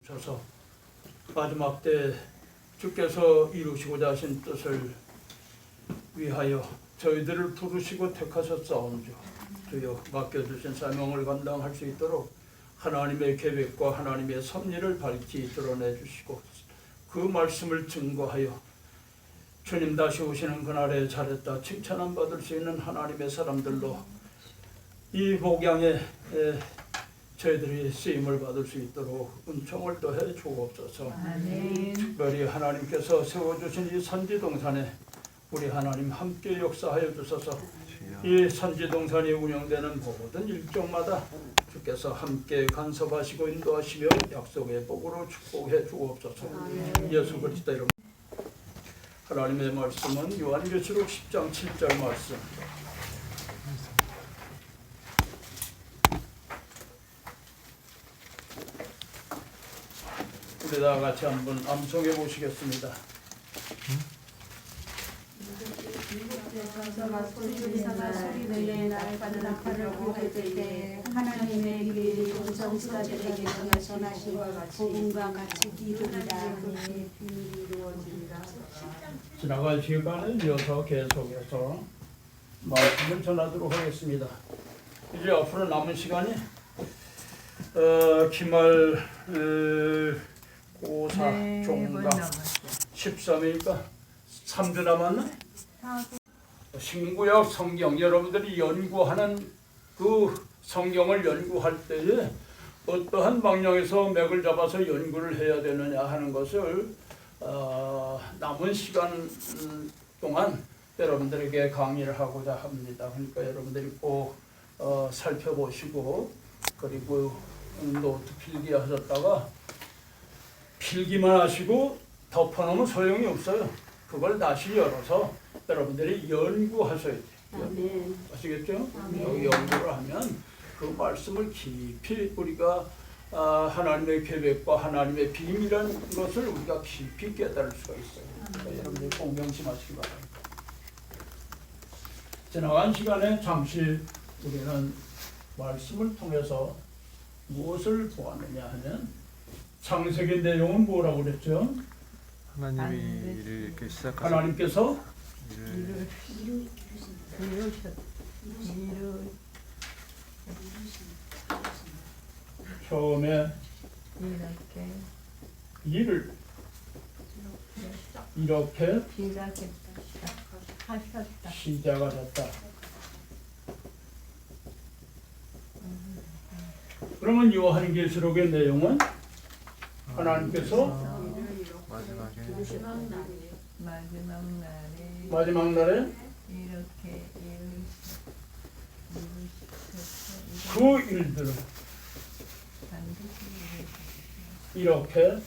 주셔서 마지막 때 주께서 이루시고자 하신 뜻을 위하여 저희들을 부르시고 택하셨사온즉 주여 맡겨주신 사명을 감당할 수 있도록 하나님의 계획과 하나님의 섭리를 밝히 드러내 주시고 그 말씀을 증거하여 주님 다시 오시는 그날에 잘했다 칭찬함 받을 수 있는 하나님의 사람들로 이 복양에 저희들이 쓰임을 받을 수 있도록 은총을 더해 주옵소서. 아멘. 특별히 하나님께서 세워주신 이 산지동산에 우리 하나님 함께 역사하여 주셔서 이 산지동산이 운영되는 모든 일정마다 주께서 함께 간섭하시고 인도하시며 약속의 복으로 축복해 주옵소서. 예수 그리스도 이름. 하나님의 말씀은 요한계시록 10장 7절 말씀. 우리 다 같이 한번 암송해 보시겠습니다. 하나님의 길이 정사들에게 전하신 복음과 같이 이루리라. 지나갈 시간을 이어서 계속해서 말씀을 전하도록 하겠습니다. 이제 앞으로 남은 시간이 기말 고사 종강 13일이니까 3주 남았나? 신구약 성경 여러분들이 연구하는 그 성경을 연구할 때에 어떠한 방향에서 맥을 잡아서 연구를 해야 되느냐 하는 것을 남은 시간 동안 여러분들에게 강의를 하고자 합니다. 그러니까 여러분들이 꼭 살펴보시고 그리고 노트 필기하셨다가 필기만 하시고 덮어놓으면 소용이 없어요. 그걸 다시 열어서 여러분들이 연구하셔야 돼요. 아시겠죠? 여기 연구를 하면 그 말씀을 깊이 우리가 하나님의 계획과 하나님의 비밀이라는 것을 우리가 깊이 깨달을 수가 있어요. 그러니까 여러분들이 꼭 명심하시기 바랍니다. 지나간 시간에 잠시 우리는 말씀을 통해서 무엇을 보았느냐 하면 창세기 내용은 뭐라고 그랬죠? 하나님이 일을 이렇게 시작하셨 하나님께서 처음에 일을 이렇게 시작하셨다. 그러면 요한계시록의 내용은 하나님께서 마지막 날에 이렇게 그 일들을 이렇게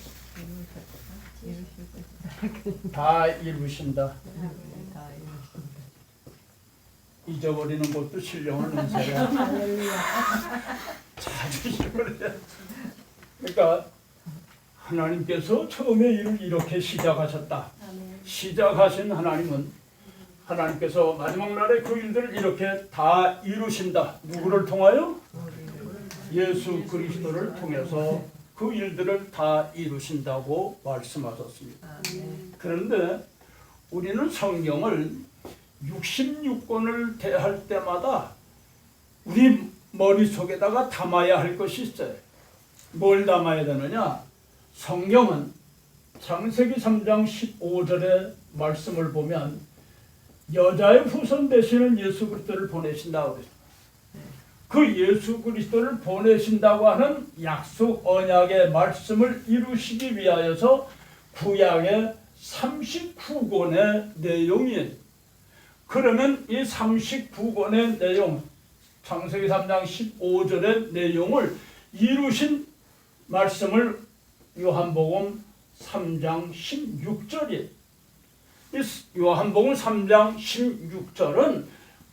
다 이루신다. 잊어버리는 것도 신령한 은사야. 자주 잊어버려. 그러니까 하나님께서 처음에 일을 이렇게 시작하셨다. 시작하신 하나님은 하나님께서 마지막 날에 그 일들을 이렇게 다 이루신다. 누구를 통하여? 예수 그리스도를 통해서 그 일들을 다 이루신다고 말씀하셨습니다. 그런데 우리는 성경을 66권을 대할 때마다 우리 머릿속에다가 담아야 할 것이 있어요. 뭘 담아야 되느냐? 성경은 창세기 3장 15절의 말씀을 보면 여자의 후손 되시는 예수 그리스도를 보내신다고 그랬어요. 그 예수 그리스도를 보내신다고 하는 약속 언약의 말씀을 이루시기 위하여서 구약의 39권의 내용이에요. 그러면 이 39권의 내용, 창세기 3장 15절의 내용을 이루신 말씀을 요한복음 3장 16절이에요. 이 요한복음 3장 16절은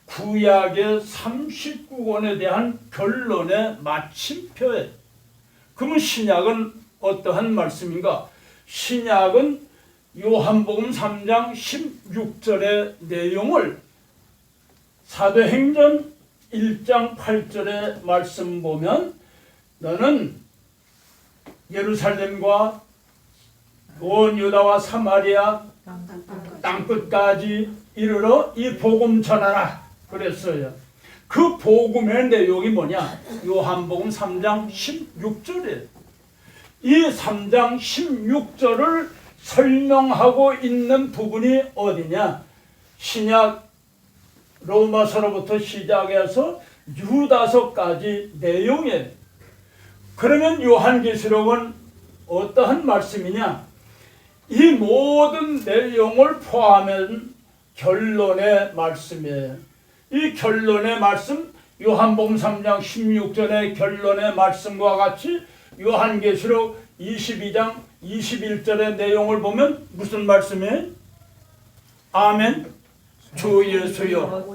구약의 39권에 대한 결론의 마침표예요. 그러면 신약은 어떠한 말씀인가? 신약은 요한복음 3장 16절의 내용을 사도행전 1장 8절의 말씀 보면 너는 예루살렘과 온 유다와 사마리아 땅끝까지 이르러 이 복음 전하라 그랬어요. 그 복음의 내용이 뭐냐? 요한복음 3장 16절이에요. 이 3장 16절을 설명하고 있는 부분이 어디냐? 신약 로마서로부터 시작해서 유다서까지 내용이에요. 그러면 요한계시록은 어떠한 말씀이냐? 이 모든 내용을 포함한 결론의 말씀이에요. 이 결론의 말씀, 요한복음 3장 16절의 결론의 말씀과 같이 요한계시록 22장 21절의 내용을 보면 무슨 말씀이에요? 아멘. 주 예수여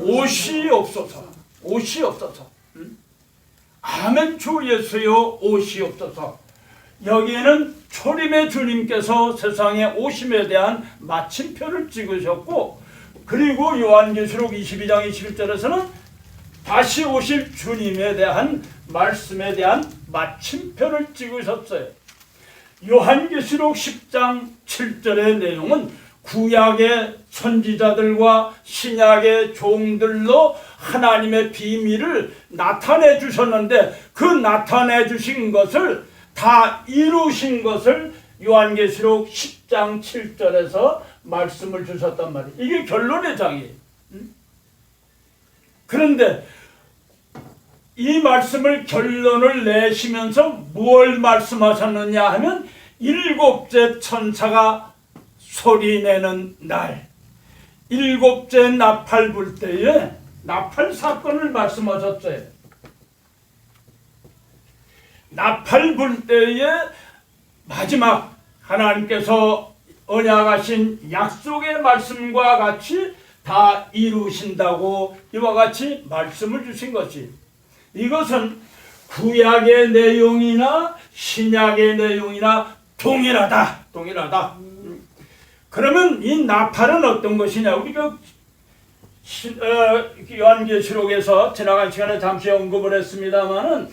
옷이 없어서, 옷이 없어서. 아멘. 주 예수여 옷이 없어서. 여기에는 초림의 주님께서 세상에 오심에 대한 마침표를 찍으셨고, 그리고 요한계시록 22장 21절에서는 다시 오실 주님에 대한 말씀에 대한 마침표를 찍으셨어요. 요한계시록 10장 7절의 내용은 구약의 선지자들과 신약의 종들로 하나님의 비밀을 나타내 주셨는데, 그 나타내 주신 것을 다 이루신 것을 요한계시록 10장 7절에서 말씀을 주셨단 말이에요. 이게 결론의 장이에요. 그런데 이 말씀을 결론을 내시면서 무엇을 말씀하셨느냐 하면, 일곱째 천사가 소리내는 날, 일곱째 나팔 불 때에 나팔 사건을 말씀하셨어요. 나팔 불 때에 마지막 하나님께서 언약하신 약속의 말씀과 같이 다 이루신다고 이와 같이 말씀을 주신 것이, 이것은 구약의 내용이나 신약의 내용이나 동일하다. 그러면 이 나팔은 어떤 것이냐? 우리가 요한계시록에서 지나간 시간에 잠시 언급을 했습니다마는,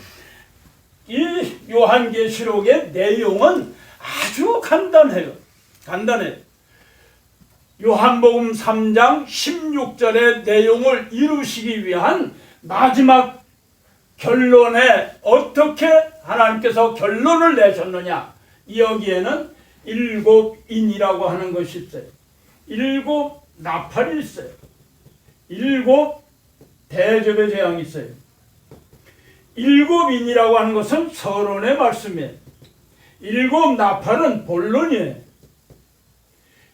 이 요한계시록의 내용은 아주 간단해요. 요한복음 3장 16절의 내용을 이루시기 위한 마지막 결론에 어떻게 하나님께서 결론을 내셨느냐? 여기에는 일곱 인이라고 하는 것이 있어요. 일곱 나팔이 있어요. 일곱 대접의 재앙이 있어요. 일곱 인이라고 하는 것은 서론의 말씀이에요. 일곱 나팔은 본론이에요.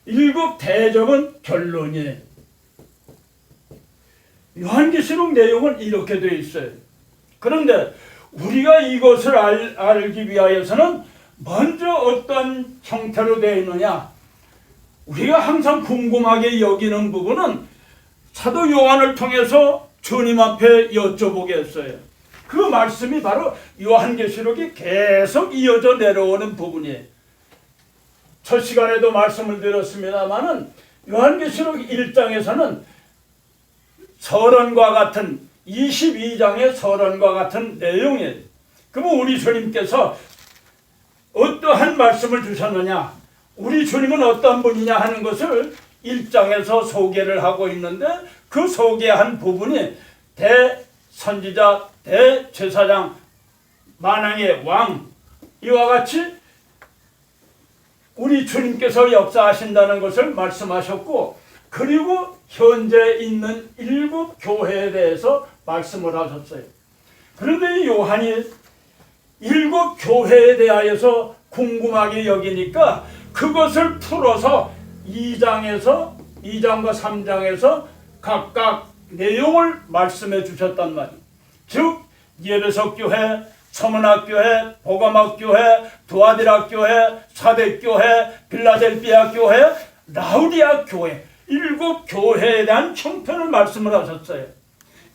일곱 대접은 결론이에요. 요한계시록 내용은 이렇게 되어 있어요. 그런데 우리가 이것을 알기 위하여서는 먼저 어떤 형태로 되어 있느냐? 우리가 항상 궁금하게 여기는 부분은 사도 요한을 통해서 주님 앞에 여쭤보겠어요. 그 말씀이 바로 요한계시록이 계속 이어져 내려오는 부분이에요. 첫 시간에도 말씀을 드렸습니다마는 요한계시록 1장에서는 서론과 같은 22장의 서론과 같은 내용이에요. 그러면 우리 주님께서 어떠한 말씀을 주셨느냐, 우리 주님은 어떤 분이냐 하는 것을 1장에서 소개를 하고 있는데, 그 소개한 부분이 대선지자, 대제사장, 만왕의 왕, 이와 같이 우리 주님께서 역사하신다는 것을 말씀하셨고, 그리고 현재 있는 일곱 교회에 대해서 말씀을 하셨어요. 그런데 이 요한이 일곱 교회에 대하여서 궁금하게 여기니까 그것을 풀어서 2장과 3장에서 각각 내용을 말씀해 주셨단 말이에요. 즉 예배석 교회, 서문학 교회, 보가막 교회, 두아디라 교회, 사대 교회, 빌라델비아 교회, 라우디아 교회, 일곱 교회에 대한 형편을 말씀을 하셨어요.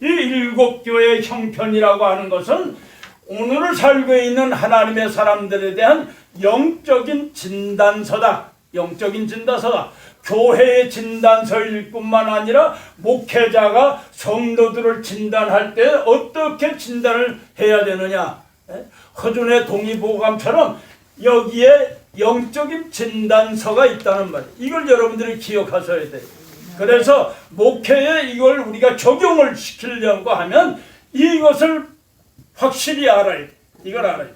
이 일곱 교회의 형편이라고 하는 것은 오늘을 살고 있는 하나님의 사람들에 대한 영적인 진단서다. 교회의 진단서일 뿐만 아니라 목회자가 성도들을 진단할 때 어떻게 진단을 해야 되느냐, 허준의 동의보감처럼 여기에 영적인 진단서가 있다는 말이에요. 이걸 여러분들이 기억하셔야 돼요. 그래서 목회에 이걸 우리가 적용을 시키려고 하면 이것을 확실히 알아야 돼. 이걸 알아야 돼.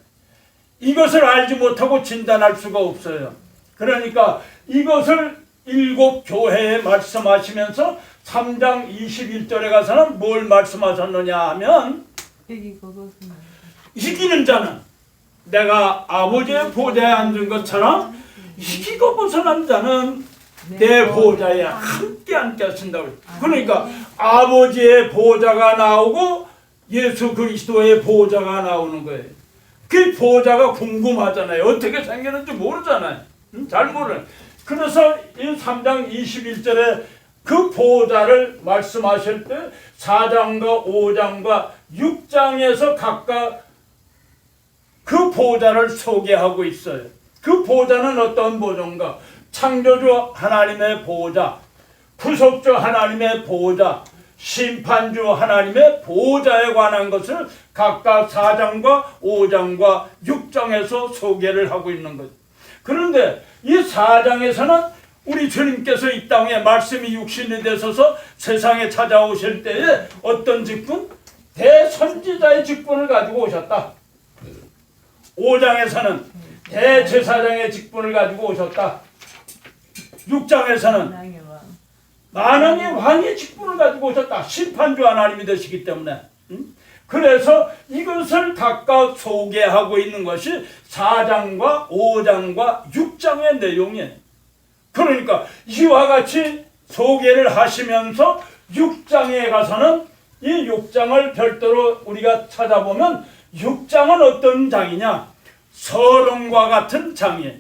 이것을 알지 못하고 진단할 수가 없어요. 그러니까 이것을 일곱 교회에 말씀하시면서 3장 21절에 가서는 뭘 말씀하셨느냐 하면 이기는 자는 내가 아버지의 보좌에 앉은 것처럼 이기고 벗어난 자는 내 보좌에 함께 앉겠습니다. 그러니까 아버지의 보좌가 나오고 예수 그리스도의 보좌가 나오는 거예요. 그 보좌가 궁금하잖아요. 어떻게 생겼는지 모르잖아요. 잘 모르는. 그래서 이 3장 21절에 그 보좌를 말씀하실 때 4장과 5장과 6장에서 각각 그 보좌를 소개하고 있어요. 그 보좌는 어떤 보좌인가? 창조주 하나님의 보좌, 구속주 하나님의 보좌, 심판주 하나님의 보좌에 관한 것을 각각 4장과 5장과 6장에서 소개를 하고 있는 거죠. 그런데 이 4장에서는 우리 주님께서 이 땅에 말씀이 육신이 되셔서 세상에 찾아오실 때에 어떤 직분? 대선지자의 직분을 가지고 오셨다. 5장에서는 대제사장의 직분을 가지고 오셨다. 6장에서는 만왕의 왕의 직분을 가지고 오셨다. 심판주 하나님이 되시기 때문에. 그래서 이것을 각각 소개하고 있는 것이 4장과 5장과 6장의 내용이에요. 그러니까 이와 같이 소개를 하시면서 6장에 가서는 이 6장을 별도로 우리가 찾아보면 6장은 어떤 장이냐? 서론과 같은 장이에요.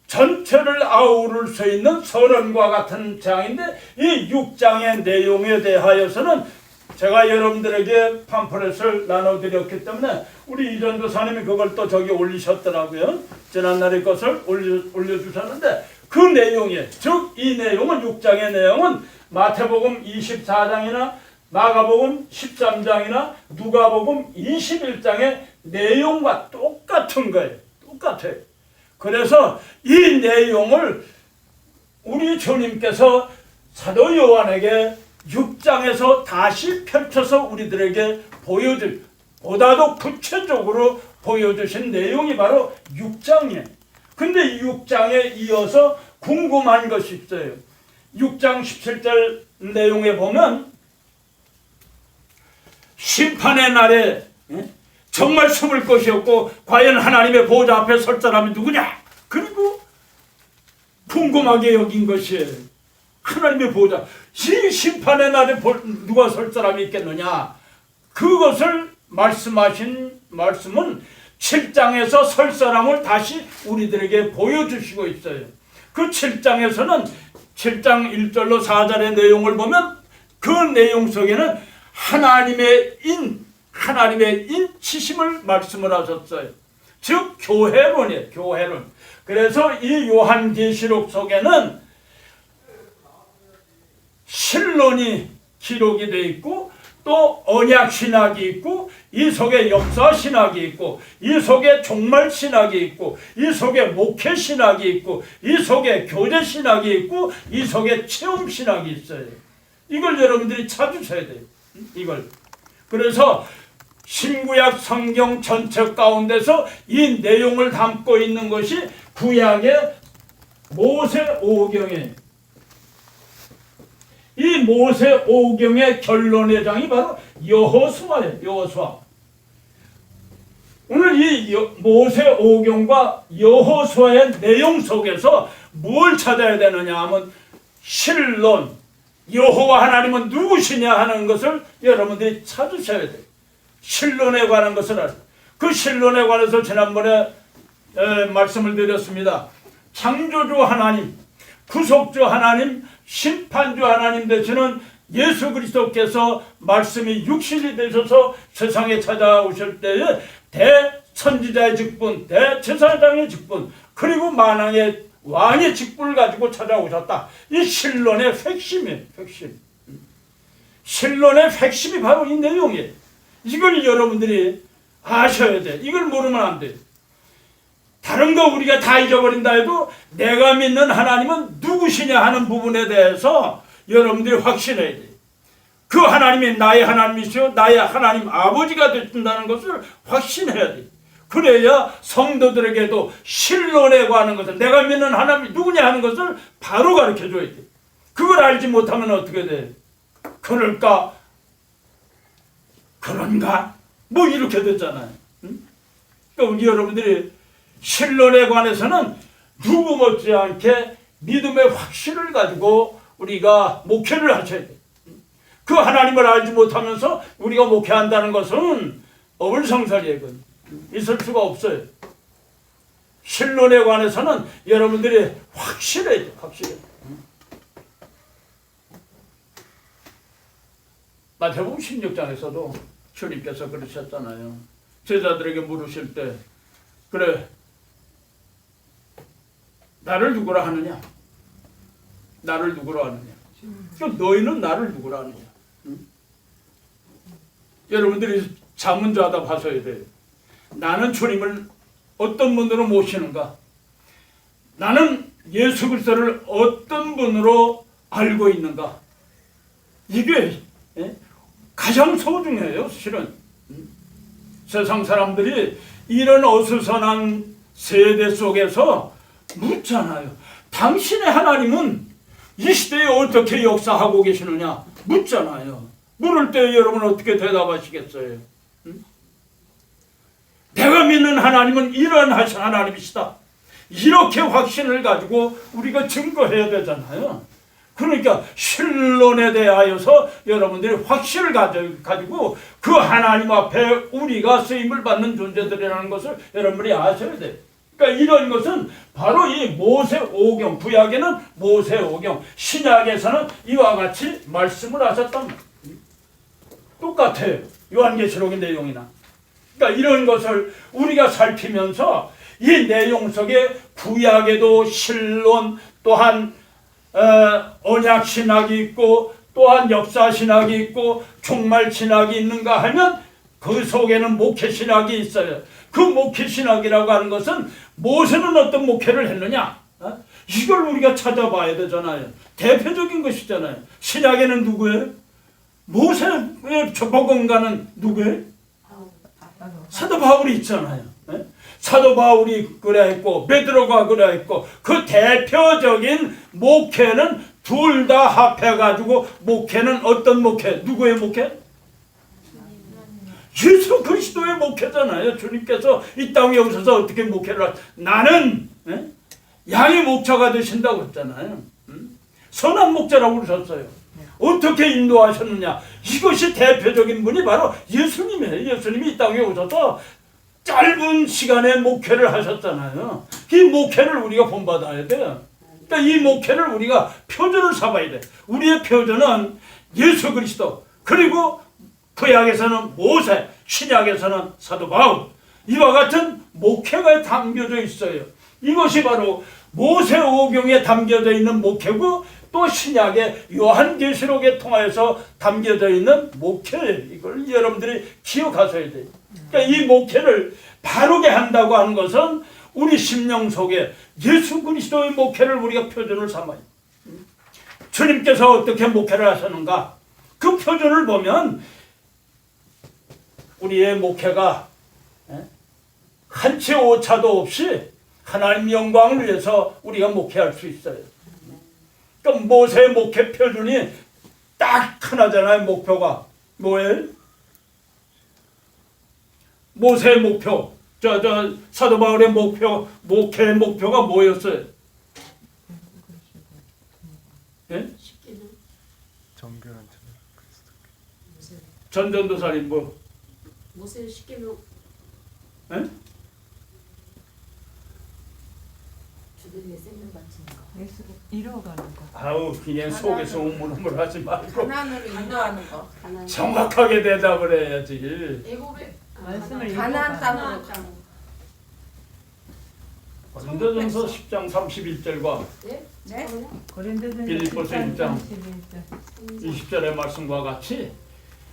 전체를 아우를 수 있는 서론과 같은 장인데 이 6장의 내용에 대하여서는 제가 여러분들에게 팜플렛을 나눠드렸기 때문에 우리 이전 교사님이 그걸 또 저기 올리셨더라고요. 지난날의 것을 올려주셨는데 그 내용에, 즉 이 내용은 6장의 내용은 마태복음 24장이나 마가복음 13장이나 누가복음 21장의 내용과 똑같은 거예요. 똑같아요. 그래서 이 내용을 우리 주님께서 사도 요한에게 6장에서 다시 펼쳐서 우리들에게 보다도 구체적으로 보여주신 내용이 바로 6장이에요. 근데 이 6장에 이어서 궁금한 것이 있어요. 6장 17절 내용에 보면 심판의 날에 정말 숨을 곳이 없고 과연 하나님의 보좌 앞에 설 사람이 누구냐? 그리고 궁금하게 여긴 것이에요. 하나님의 보좌, 이 심판의 날에 누가 설 사람이 있겠느냐? 그것을 말씀하신 말씀은 7장에서 설 사람을 다시 우리들에게 보여주시고 있어요. 그 7장에서는 7장 1절로 4절의 내용을 보면 그 내용 속에는 하나님의 인치심을 말씀을 하셨어요. 즉 교회론이에요. 교회론. 그래서 이 요한계시록 속에는 신론이 기록이 되어 있고 또 언약신학이 있고 이 속에 역사신학이 있고 이 속에 종말신학이 있고 이 속에 목회신학이 있고 이 속에 교제신학이 있고 이 속에 체험신학이 있어요. 이걸 여러분들이 찾으셔야 돼요. 이걸. 그래서 신구약 성경 전체 가운데서 이 내용을 담고 있는 것이 구약의 모세오경이에요. 이 모세오경의 결론의 장이 바로 여호수아예요. 여호수아. 오늘 이 모세오경과 여호수아의 내용 속에서 뭘 찾아야 되느냐 하면 신론, 여호와 하나님은 누구시냐 하는 것을 여러분들이 찾으셔야 돼요. 신론에 관한 것을 알아요. 그 신론에 관해서 지난번에 말씀을 드렸습니다. 창조주 하나님, 구속주 하나님, 심판주 하나님 되시는 예수 그리스도께서 말씀이 육신이 되셔서 세상에 찾아오실 때에 대선지자의 직분, 대제사장의 직분, 그리고 만왕의 왕의 직분을 가지고 찾아오셨다. 이 신론의 핵심이에요. 핵심. 신론의 핵심이 바로 이 내용이에요. 이걸 여러분들이 아셔야 돼. 이걸 모르면 안 돼. 다른 거 우리가 다 잊어버린다 해도 내가 믿는 하나님은 누구시냐 하는 부분에 대해서 여러분들이 확신해야 돼. 그 하나님이 나의 하나님이시오 나의 하나님 아버지가 되신다는 것을 확신해야 돼. 그래야 성도들에게도 신론에 관한 것을 내가 믿는 하나님이 누구냐 하는 것을 바로 가르쳐줘야 돼. 그걸 알지 못하면 어떻게 돼? 그럴까? 그런가? 뭐 이렇게 됐잖아요. 응? 그러니까 우리 여러분들이 신론에 관해서는 누구 못지않게 믿음의 확신을 가지고 우리가 목회를 하셔야 돼. 그 하나님을 알지 못하면서 우리가 목회한다는 것은 어불성설이에요. 있을 수가 없어요. 신론에 관해서는 여러분들이 확실해야 돼. 확실해. 마태복음 16장에서도 주님께서 그러셨잖아요. 제자들에게 물으실 때 그래 나를 누구라 하느냐? 나를 누구라 하느냐? 그럼 너희는 나를 누구라 하느냐? 응? 여러분들이 자문자답 하셔야 돼요. 나는 주님을 어떤 분으로 모시는가? 나는 예수 그리스도를 어떤 분으로 알고 있는가? 이게 가장 소중해요. 실은 세상 사람들이 이런 어수선한 세대 속에서 묻잖아요. 당신의 하나님은 이 시대에 어떻게 역사하고 계시느냐 묻잖아요. 물을 때 여러분 어떻게 대답하시겠어요? 응? 내가 믿는 하나님은 이런 하나님이시다. 이렇게 확신을 가지고 우리가 증거해야 되잖아요. 그러니까 신론에 대하여서 여러분들이 확신을 가지고 그 하나님 앞에 우리가 쓰임을 받는 존재들이라는 것을 여러분들이 아셔야 돼요. 그러니까 이런 것은 바로 이 모세오경, 구약에는 모세오경, 신약에서는 이와 같이 말씀을 하셨단 말이에요. 똑같아요. 요한계시록의 내용이나. 그러니까 이런 것을 우리가 살피면서 이 내용 속에 구약에도 신론 또한 언약신학이 있고 또한 역사신학이 있고 종말신학이 있는가 하면 그 속에는 목회신학이 있어요. 그 목회신학이라고 하는 것은 모세는 어떤 목회를 했느냐? 이걸 우리가 찾아봐야 되잖아요. 대표적인 것이잖아요. 신약에는 누구예요? 모세의 복음가는 누구예요? 사도 바울이 있잖아요. 사도 바울이 그래 했고 베드로가 그래 했고 그 대표적인 목회는 둘 다 합해가지고 목회는 어떤 목회? 누구의 목회? 예수 그리스도의 목회잖아요. 주님께서 이 땅에 오셔서 어떻게 목회를 하죠? 나는 양의 목자가 되신다고 했잖아요. 선한 목자라고 그러셨어요. 어떻게 인도하셨느냐? 이것이 대표적인 분이 바로 예수님이에요. 예수님이 이 땅에 오셔서 짧은 시간에 목회를 하셨잖아요. 이 목회를 우리가 본받아야 돼요. 그러니까 이 목회를 우리가 표준을 삼아야 돼. 우리의 표준은 예수 그리스도, 그리고 구약에서는 모세, 신약에서는 사도 바울, 이와 같은 목회가 담겨져 있어요. 이것이 바로 모세오경에 담겨져 있는 목회고 또 신약의 요한계시록에 통하여서 담겨져 있는 목회, 이걸 여러분들이 기억하셔야 돼요. 그러니까 이 목회를 바르게 한다고 하는 것은 우리 심령 속에 예수 그리스도의 목회를 우리가 표준을 삼아요. 주님께서 어떻게 목회를 하셨는가? 그 표준을 보면 우리의 목회가 한치 오차도 없이 하나님 영광을 위해서 우리가 목회할 수 있어요. 그러니까 모세의 목회 표준이 딱 하나잖아요. 목표가 뭐예요? 모세의 목표, 사도 바울의 목회의 목표가 뭐였어요? 예? 정결한 전전도사님 뭐? 모세를 십계명 예? 주들에게 생명 바치는 거. 예수 이뤄가는 거. 아우 그냥 속에서 우물우물 하지 말고 가나안으로 인도하는 거. 정확하게 대답을 해야지. 애굽에 말씀을 가나안 땅으로 고린도전서 10장 31절과 네? 고린도전서 빌립보서 1장 31절. 20절의 말씀과 같이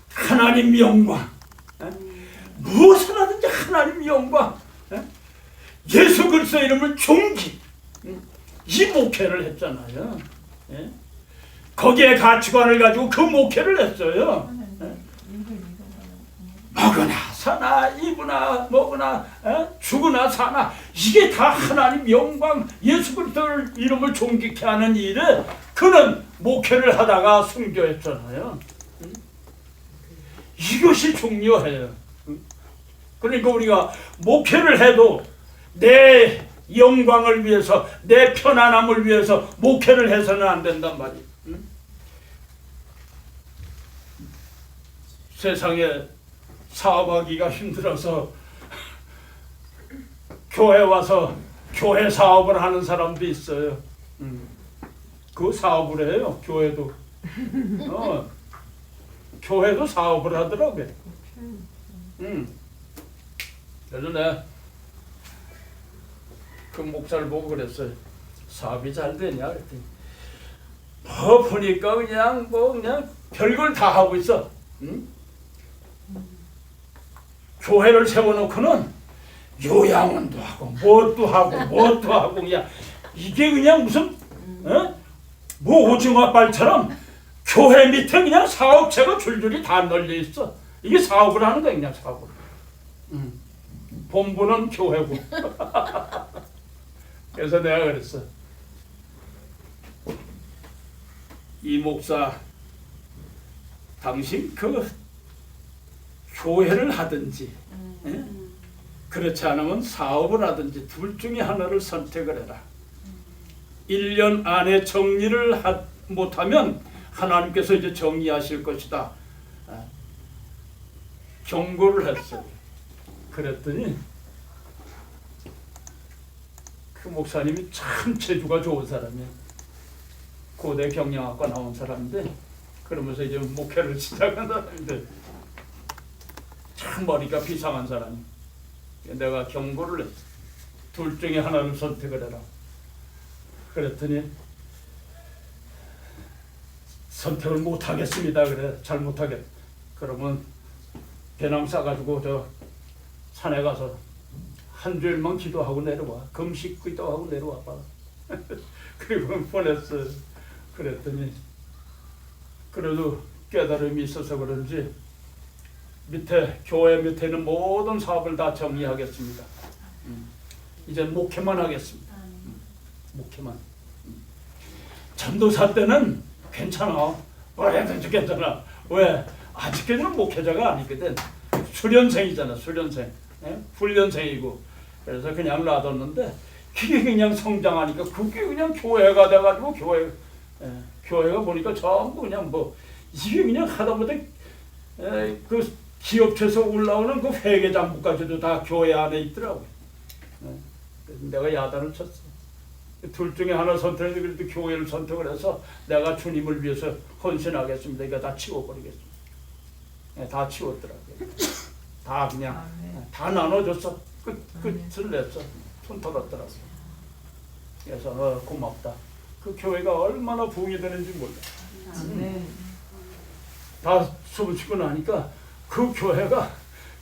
하나님 영광 무엇을 하든지 하나님 영광, 예수 그리스도 이름을 존귀, 이 목회를 했잖아요. 예? 거기에 가치관을 가지고 그 목회를 했어요. 먹으나 사나 입으나 먹으나 죽으나 사나 이게 다 하나님 영광 예수 그리스도를 이름을 존귀케 하는 일에 그는 목회를 하다가 순교했잖아요. 이것이 중요해요. 그러니까 우리가 목회를 해도 내 영광을 위해서 내 편안함을 위해서 목회를 해서는 안 된단 말이에요. 세상에 사업하기가 힘들어서 교회 와서 교회 사업을 하는 사람도 있어요. 그 사업을 해요. 교회도 교회도 사업을 하더라고요. 그래서 내가 그 목사를 보고 그랬어요. 사업이 잘 되냐 그랬더니 보니까 그냥 별걸 다 하고 있어. 교회를 세워놓고는 요양원도 하고 뭣도 하고 그냥 이게 그냥 무슨 뭐 오징어빨처럼 교회 밑에 그냥 사업체가 줄줄이 다 널려 있어. 이게 사업을 하는 거야 그냥 사업을. 본부는 교회고. 그래서 내가 그랬어. 이 목사 당신 그 교회를 하든지 그렇지 않으면 사업을 하든지 둘 중에 하나를 선택을 해라. 1년 안에 정리를 못하면 하나님께서 이제 정리하실 것이다. 경고를 했어요. 그랬더니 그 목사님이 참 재주가 좋은 사람이에요. 고대 경영학과 나온 사람인데 그러면서 이제 목회를 시작한 사람인데 참 머리가 비상한 사람이. 내가 경고를 했어. 둘 중에 하나를 선택을 해라. 그랬더니 선택을 못 하겠습니다. 그래. 잘 못하겠. 그러면 배낭 싸가지고 저 산에 가서 한 주일만 기도하고 내려와. 금식 기도하고 내려와 봐. 그리고 보냈어. 그랬더니 그래도 깨달음이 있어서 그런지 밑에 교회 밑에 있는 모든 사업을 다 정리하겠습니다. 이제 목회만 하겠습니다. 목회만. 전도사 때는 괜찮아. 뭐라든지 괜찮아. 왜? 아직까지는 목회자가 아니거든. 수련생이잖아. 수련생. 훈련생이고. 그래서 그냥 놔뒀는데 그게 그냥 성장하니까 그게 그냥 교회가 돼가지고 교회가 보니까 전부 그냥 이게 그냥 하다보다 그 기업체에서 올라오는 그 회계장부까지도 다 교회 안에 있더라고요. 내가 야단을 쳤어. 둘 중에 하나 선택해서 그래도 교회를 선택을 해서 내가 주님을 위해서 헌신하겠습니다. 이거 다 치워버리겠습니다. 다 치웠더라고요. 다 그냥 다 나눠줬어. 끝을 냈어. 손 털었더라고요. 그래서 고맙다. 그 교회가 얼마나 부흥이 되는지 몰라. 다 숨쉬고 나니까 그 교회가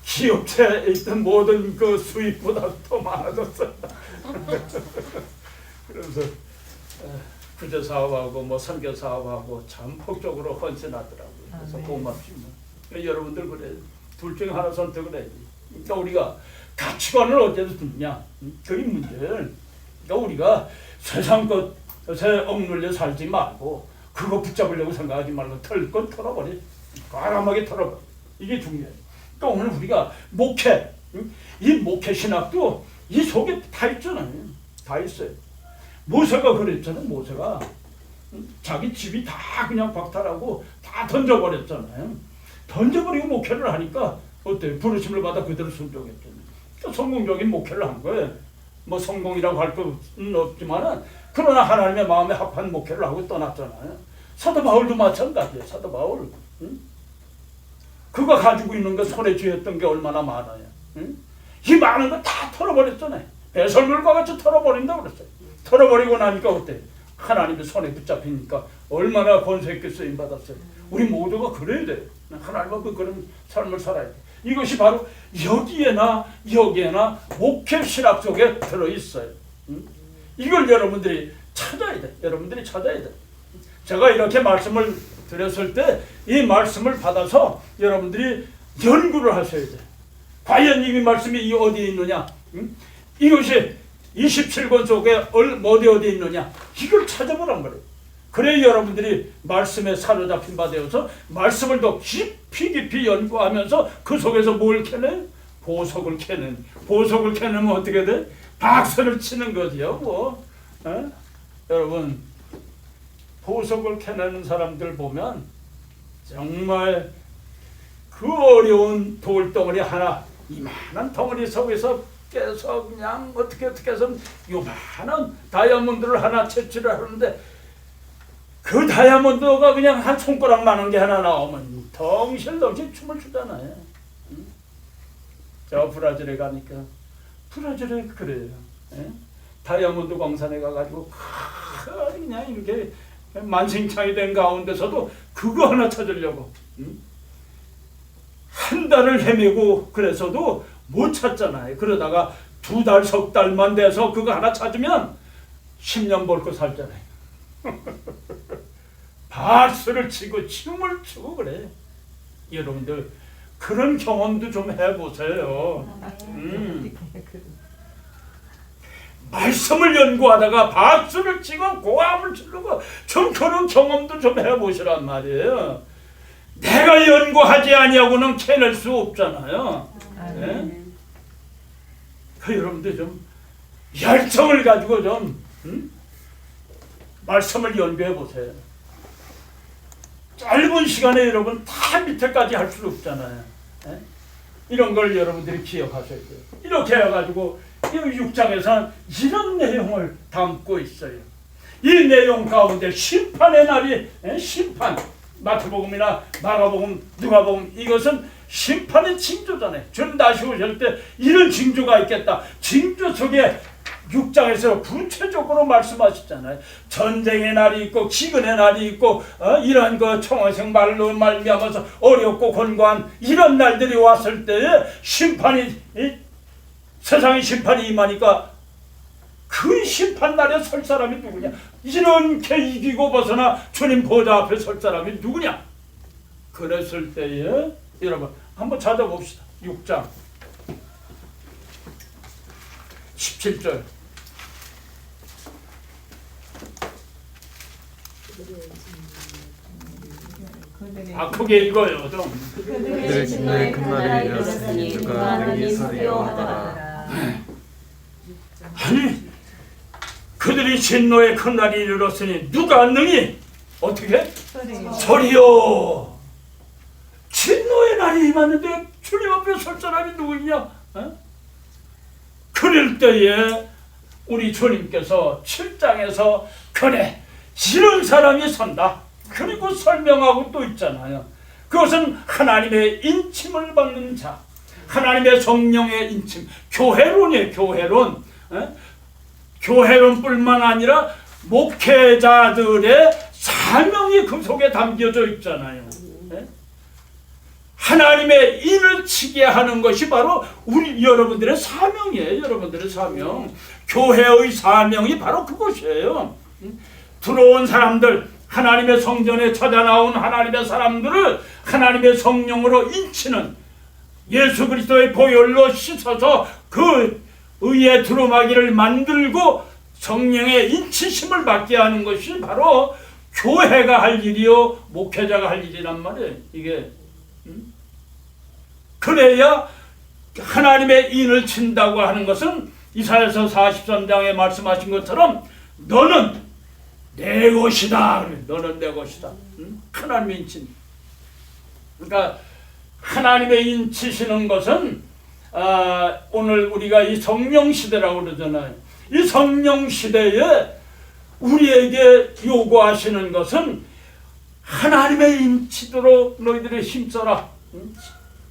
기업체에 있던 모든 그 수입보다 더 많아졌어. 그래서 구제 사업하고 선교 사업하고 참 폭적으로 헌신하더라고요. 그래서 고맙지 뭐. 여러분들 그래. 둘 중에 하나 선택을 해야지. 그러니까 우리가 가치관을 어디에서 듣냐. 그게 문제예요. 그러니까 우리가 세상 것에 억눌려 살지 말고 그거 붙잡으려고 생각하지 말고 털 건 털어버려. 과감하게 털어버려. 이게 중요해. 그러니까 오늘 우리가 목회, 이 목회 신학도 이 속에 다 있잖아요. 다 있어요. 모세가 그랬잖아요. 모세가 자기 집이 다 그냥 박탈하고 다 던져버렸잖아요. 던져버리고 목회를 하니까 어때요? 부르심을 받아 그대로 순종했잖아요. 성공적인 목회를 한 거예요. 뭐 성공이라고 할 건 없지만은 그러나 하나님의 마음에 합한 목회를 하고 떠났잖아요. 사도 바울도 마찬가지예요. 사도 바울. 그가 가지고 있는 거 손에 쥐었던 게 얼마나 많아요. 이 많은 거 다 털어버렸잖아요. 배설물과 같이 털어버린다고 그랬어요. 털어버리고 나니까 어때? 하나님의 손에 붙잡히니까 얼마나 권세 있게 쓰임 받았어요. 우리 모두가 그래야 돼. 하나님과 그런 삶을 살아야 돼. 이것이 바로 여기에나 목회 신학 속에 들어있어요. 이걸 여러분들이 찾아야 돼. 여러분들이 찾아야 돼. 제가 이렇게 말씀을 드렸을 때 이 말씀을 받아서 여러분들이 연구를 하셔야 돼. 과연 이 말씀이 어디에 있느냐? 이것이 27권 속에 어디에 있느냐? 이걸 찾아보란 말이에요. 그래 여러분들이 말씀에 사로잡힌 바 되어서 말씀을 더 깊이 연구하면서 그 속에서 뭘 캐내? 보석을 캐는. 보석을 캐내면 어떻게 돼? 박수를 치는 거지요. 뭐. 여러분 보석을 캐내는 사람들 보면 정말 그 어려운 돌덩어리 하나, 이만한 덩어리 속에서 깨서 그냥 어떻게 해서 요만한 다이아몬드를 하나 채취를 하는데 그 다이아몬드가 그냥 한 손가락만한 게 하나 나오면 덩실덩실 춤을 추잖아요. 저 브라질에 가니까 브라질에 그래요. 다이아몬드 광산에 가가지고 그냥 이렇게 만신창이 된 가운데서도 그거 하나 찾으려고 한 달을 헤매고 그래서도 못 찾잖아요. 그러다가 2달, 3달만 돼서 그거 하나 찾으면 10년 벌고 살잖아요. 박수를 치고 춤을 추고 그래. 여러분들 그런 경험도 좀 해보세요. 말씀을 연구하다가 박수를 치고 고함을 지르고 좀 그런 경험도 좀 해보시란 말이에요. 내가 연구하지 아니하고는 캐낼 수 없잖아요. 네? 그 여러분들 좀 열정을 가지고 좀 말씀을 연구해 보세요. 짧은 시간에 여러분 다 밑에까지 할 수 없잖아요. 네? 이런 걸 여러분들이 기억하셔야 돼요. 이렇게 해가지고 이 6장에서는 이런 내용을 담고 있어요. 이 내용 가운데 심판의 날이, 심판, 마태복음이나 마가복음, 누가복음, 이것은 심판의 징조잖아요. 주님 다시 오실 때 이런 징조가 있겠다. 징조 속에 6장에서 구체적으로 말씀하셨잖아요. 전쟁의 날이 있고 기근의 날이 있고 이런 그 청원생 말로 말미암아서 어렵고 권고한 이런 날들이 왔을 때에 심판이, 세상의 심판이 임하니까 그 심판 날에 설 사람이 누구냐? 이렇게 이기고 벗어나 주님 보좌 앞에 설 사람이 누구냐? 그랬을 때에 여러분 한번 찾아봅시다. 6장 17절. 크게 읽어요 좀. 그들의 진노의 큰 날이 되었으니 누가 능히 서리요하더라. 아니 그들이 진노의 큰 날이 이르렀으니 누가 능히 어떻게? 서리요. 진노의 날이 임하는데 주님 앞에 설 사람이 누구냐? 그럴 때에 우리 주님께서 7장에서 그래 이런 사람이 선다. 그리고 설명하고 또 있잖아요. 그것은 하나님의 인침을 받는 자, 하나님의 성령의 인침, 교회론이에요. 교회론. 교회론뿐만 아니라 목회자들의 사명이 그 속에 담겨져 있잖아요. 하나님의 인을 치게 하는 것이 바로 우리 여러분들의 사명이에요. 여러분들의 사명. 교회의 사명이 바로 그것이에요. 들어온 사람들, 하나님의 성전에 찾아 나온 하나님의 사람들을 하나님의 성령으로 인치는, 예수 그리스도의 보혈로 씻어서 그 의의 두루마기를 만들고 성령의 인치심을 받게 하는 것이 바로 교회가 할 일이요 목회자가 할 일이란 말이에요. 이게 그래야 하나님의 인을 친다고 하는 것은 이사야서 43장에 말씀하신 것처럼 너는 내 것이다. 너는 내 것이다. 하나님의 인친. 그러니까 하나님의 인치시는 것은 오늘 우리가 이 성령 시대라고 그러잖아요. 이 성령 시대에 우리에게 요구하시는 것은 하나님의 인치도록 너희들이 힘써라.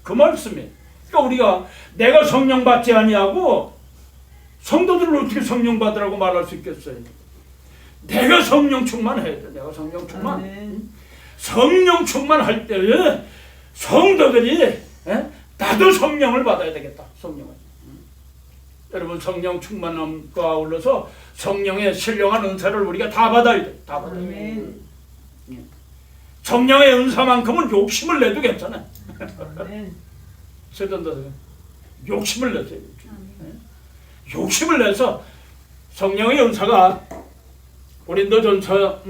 그 말씀이에요. 그러니까 우리가 내가 성령 받지 아니하고 성도들을 어떻게 성령 받으라고 말할 수 있겠어요? 내가 성령 충만해야 돼. 내가 성령 충만. 성령 충만할 때에 성도들이 나도 성령을 받아야 되겠다. 성령을. 여러분 성령 충만함과 아울러서 성령의 신령한 은사를 우리가 다 받아야 돼. 다 받아야 돼. 아멘. 성령의 은사만큼은 욕심을 내도 괜찮아. 아멘. 세던도 욕심을 내세요. 욕심을 내서 성령의 은사가 고린도전서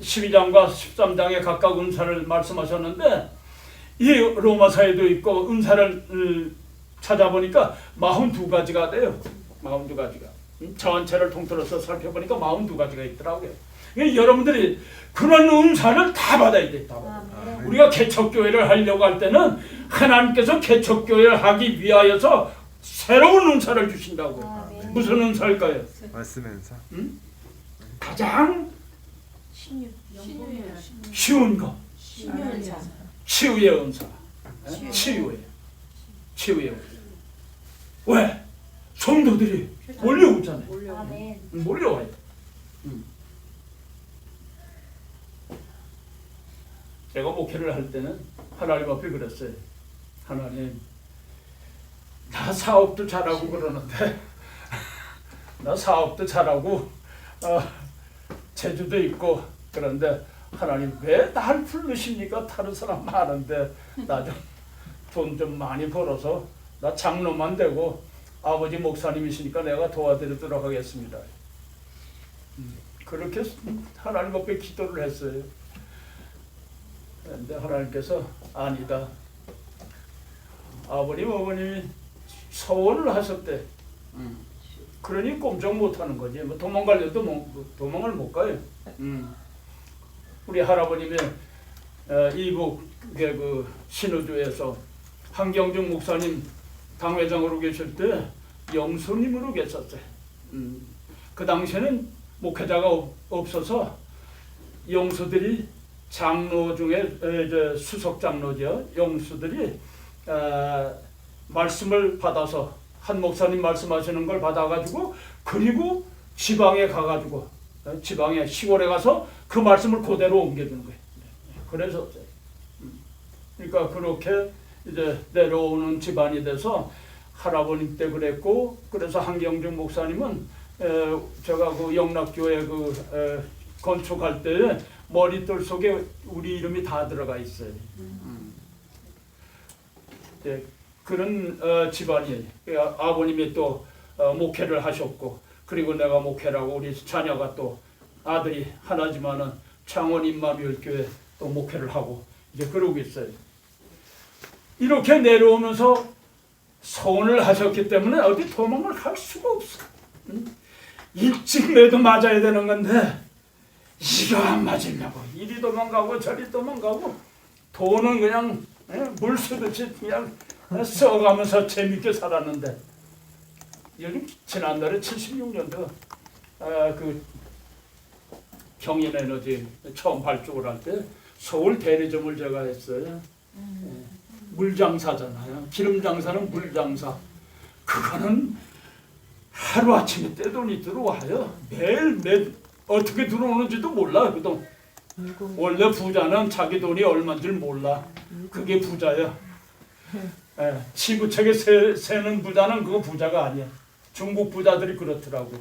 12장과 13장에 각각 은사를 말씀하셨는데 이 로마서에도 있고 은사를 찾아보니까 42가지가 돼요. 42가지가. 전체를 통틀어서 살펴보니까 42가지가 있더라고요. 그러니까 여러분들이 그런 은사를 다 받아야 돼. 다 받아야 돼. 우리가 개척교회를 하려고 할 때는 하나님께서 개척교회를 하기 위하여서 새로운 은사를 주신다고요. 무슨 은사일까요? 말씀 은사. 가장 신유. 쉬운 거. 신유자. 치유의 은사. 치유의 은사. 왜? 성도들이 몰려오잖아요. 아멘. 몰려와요. 제가 목회를 할 때는 하나님 앞에 그랬어요. 하나님, 나 사업도 잘하고 그러는데 나 사업도 잘하고 재주도 있고 그런데 하나님 왜 날 부르십니까? 다른 사람 많은데 나 좀 돈 좀 많이 벌어서 나 장로만 되고 아버지 목사님이시니까 내가 도와드리도록 하겠습니다. 그렇게 하나님 앞에 기도를 했어요. 그런데 하나님께서 아니다. 아버님 어머님이 서원을 하셨대. 그러니 꼼짝 못하는 거지. 뭐 도망가려도 도망을 못 가요. 우리 할아버님의 이북 그 신우주에서 한경중 목사님 당회장으로 계실 때 영수님으로 계셨어요. 그 당시에는 목회자가 없어서 영수들이 장로 중에 이제 수석 장로죠. 영수들이 말씀을 받아서 한 목사님 말씀하시는 걸 받아가지고 그리고 지방에 가가지고 지방에 시골에 가서 그 말씀을 그대로 옮겨주는 거예요. 그래서 그러니까 그렇게 이제 내려오는 집안이 돼서 할아버님 때 그랬고 그래서 한경중 목사님은 제가 그 영락교회 그 건축할 때 머릿돌 속에 우리 이름이 다 들어가 있어요. 네, 그런 집안이에요. 아버님이 또 목회를 하셨고 그리고 내가 목회를 하고 우리 자녀가 또 아들이 하나지만은 창원 임마누엘교회 또 목회를 하고 이제 그러고 있어요. 이렇게 내려오면서 소원을 하셨기 때문에 어디 도망을 갈 수가 없어. 일찍 매도 맞아야 되는 건데 이거 안 맞으려고 이리 도망가고 저리 도망가고 돈은 그냥 물 쓰듯이 그냥 써가면서 재밌게 살았는데 여기 지난달에 76년도 그 경인에너지 처음 발족을 할 때 서울 대리점을 제가 했어요. 물장사잖아요. 기름장사는 물장사. 그거는 하루아침에 떼돈이 들어와요. 매일 어떻게 들어오는지도 몰라. 그 돈. 원래 부자는 자기 돈이 얼마인 줄 몰라. 그게 부자야. 지구책에 세는 부자는 그거 부자가 아니야. 중국 부자들이 그렇더라고.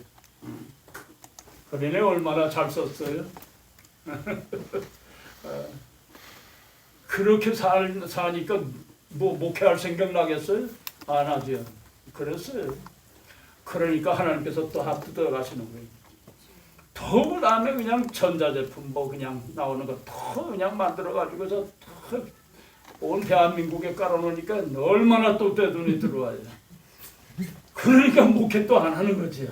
그러네 얼마나 잘 썼어요. 그렇게 사니까 뭐 목회할 생각 나겠어요? 안 하죠. 그랬어요. 그러니까 하나님께서 또 뜯어 가시는 거예요. 더 그다음에 그냥 전자제품 뭐 그냥 나오는 거 더 그냥 만들어 가지고서 온 대한민국에 깔아놓으니까 얼마나 또 떼돈이 들어와요. 그러니까 목회 또 안 하는 거지.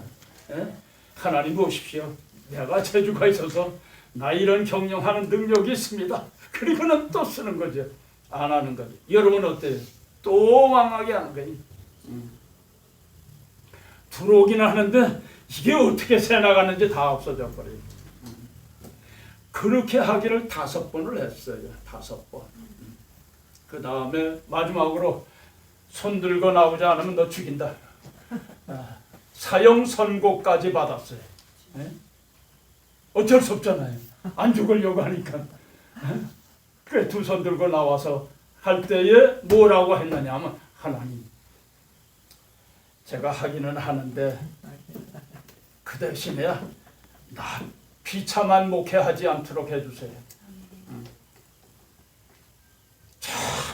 하나님 보십시오. 내가 재주가 있어서 나 이런 경영하는 능력이 있습니다. 그리고는 또 쓰는 거죠. 안 하는 거죠. 여러분 어때요? 또 망하게 하는 거예요. 들어오기는 하는데 이게 어떻게 새 나가는지 다 없어져 버려요. 그렇게 하기를 5번을 했어요. 5번. 그 다음에 마지막으로 손 들고 나오지 않으면 너 죽인다. 사형 선고까지 받았어요. 어쩔 수 없잖아요. 안 죽으려고 하니까. 그래 2손 들고 나와서 할 때에 뭐라고 했느냐 하면 하나님 제가 하기는 하는데 그 대신에 나 비참한 목회하지 않도록 해주세요. 저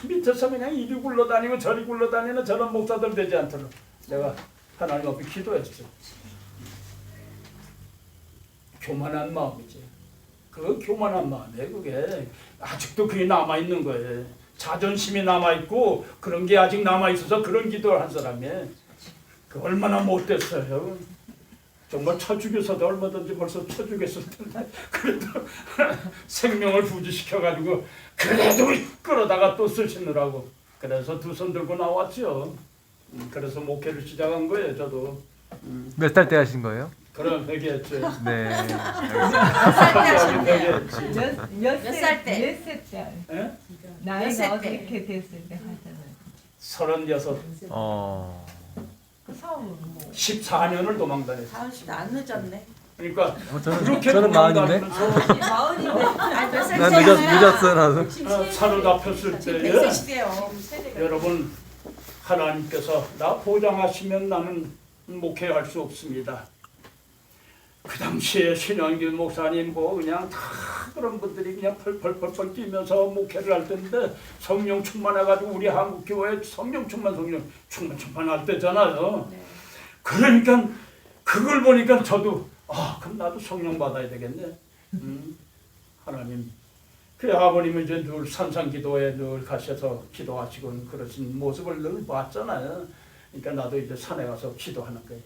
밑에서 그냥 이리 굴러다니고 저리 굴러다니는 저런 목사들 되지 않도록 내가 하나님 앞에 기도했어요. 교만한 마음이지. 그 교만한 마음에 그게 아직도 그게 남아있는 거예요. 자존심이 남아있고 그런 게 아직 남아있어서 그런 기도를 한 사람이 그 얼마나 못됐어요. 정말 쳐죽여서도 얼마든지 벌써 쳐죽였을 텐데 그래도 생명을 부지시켜가지고 그래도 끌어다가 또 쓰시느라고 그래서 두 손 들고 나왔죠. 그래서 목회를 시작한 거예요. 저도 몇 살 때 하신 거예요? 그럼 회개했죠. 네. 회개했지. 몇 살 때? 몇 살 때? 예? 몇 나이가 살 때? 어떻게 됐을 때 하잖아요. 36, 그 처음 뭐 14년을 도망다녔어요. 다은 씨도 안 늦었네. 그러니까 저는 그렇게 저는 마흔인데. 도망다니면서 마흔인데. 아니 몇살 난 늦었어 나도. 사로잡혔을 지금 때에 100세시대요. 여러분 하나님께서 나 보장하시면 나는 목회할 수 없습니다. 그 당시에 신영길 목사님 뭐 그냥 다 그런 분들이 그냥 펄펄펄펄 뛰면서 목회를 할 때인데 성령 충만해가지고 우리 한국 교회 성령 충만할 때잖아요. 네. 그러니까 그걸 보니까 저도 그럼 나도 성령 받아야 되겠네. 하나님 그 아버님은 이제 늘 산상기도에 늘 가셔서 기도하시고 그러신 모습을 늘 봤잖아요. 그러니까 나도 이제 산에 가서 기도하는 거예요.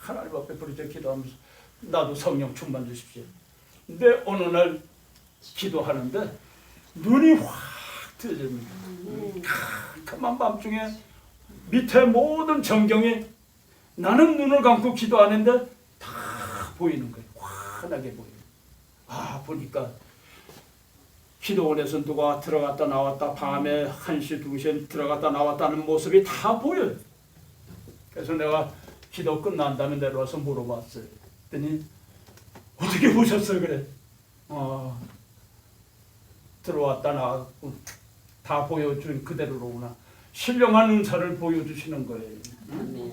하나님 앞에 부르짖어 기도하면서 나도 성령 충만 주십시오. 근데 어느 날 기도하는데 눈이 확 뜨집니다. 캄캄한 밤중에 밑에 모든 전경이 나는 눈을 감고 기도하는데 다 보이는 거예요. 환하게 보여요. 보니까 기도원에서 누가 들어갔다 나왔다 밤에 1시, 2시에 들어갔다 나왔다는 모습이 다 보여요. 그래서 내가 기도 끝난 다음에 내려와서 물어봤어요. 그랬더니 어떻게 보셨어요? 그래. 들어왔다 나왔고 다 보여준 그대로로구나. 신령한 은사를 보여주시는 거예요.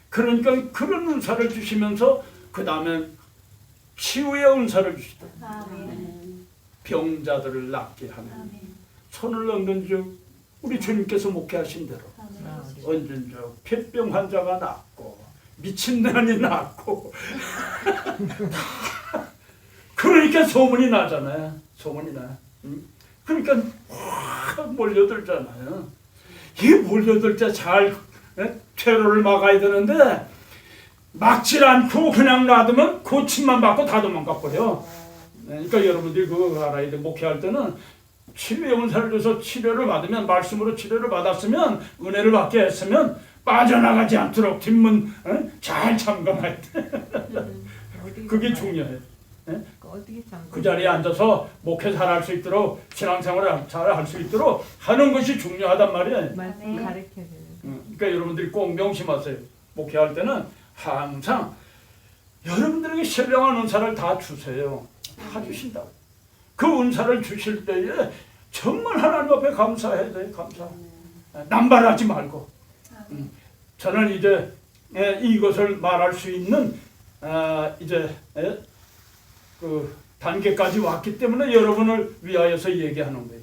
그러니까 그런 은사를 주시면서 그 다음에 치유의 은사를 주시다. 병자들을 낫게 하는 손을 얹는 즉 우리 주님께서 목회하신 대로 얹은 즉 폐병 환자가 낫고 미친년이 낫고 그러니까 소문이 나잖아요. 소문이 나. 그러니까 확 몰려들잖아요. 이 몰려들 때 잘 퇴로를 막아야 되는데 막질 않고 그냥 놔두면 고침만 받고 다 도망가 버려. 그러니까 여러분들이 그거 알아야 돼. 목회할 때는 치료의 은사를 줘서 치료를 받으면 말씀으로 치료를 받았으면 은혜를 받게 했으면 빠져나가지 않도록 뒷문 잘 잠가놔야 돼. 그게 중요해. 어떻게 참 그 자리에 앉아서 목회 잘할 수 있도록 신앙생활을 잘할 수 있도록 하는 것이 중요하단 말이에요. 말씀 가르쳐야 돼요. 그러니까 여러분들이 꼭 명심하세요. 목회할 때는 항상 여러분들에게 신령한 은사를 다 주세요. 다 주신다고. 그 은사를 주실 때에 정말 하나님 앞에 감사해야 돼요. 감사. 남발하지 말고. 저는 이제 이것을 말할 수 있는 이제 그 단계까지 왔기 때문에 여러분을 위하여서 얘기하는 거예요.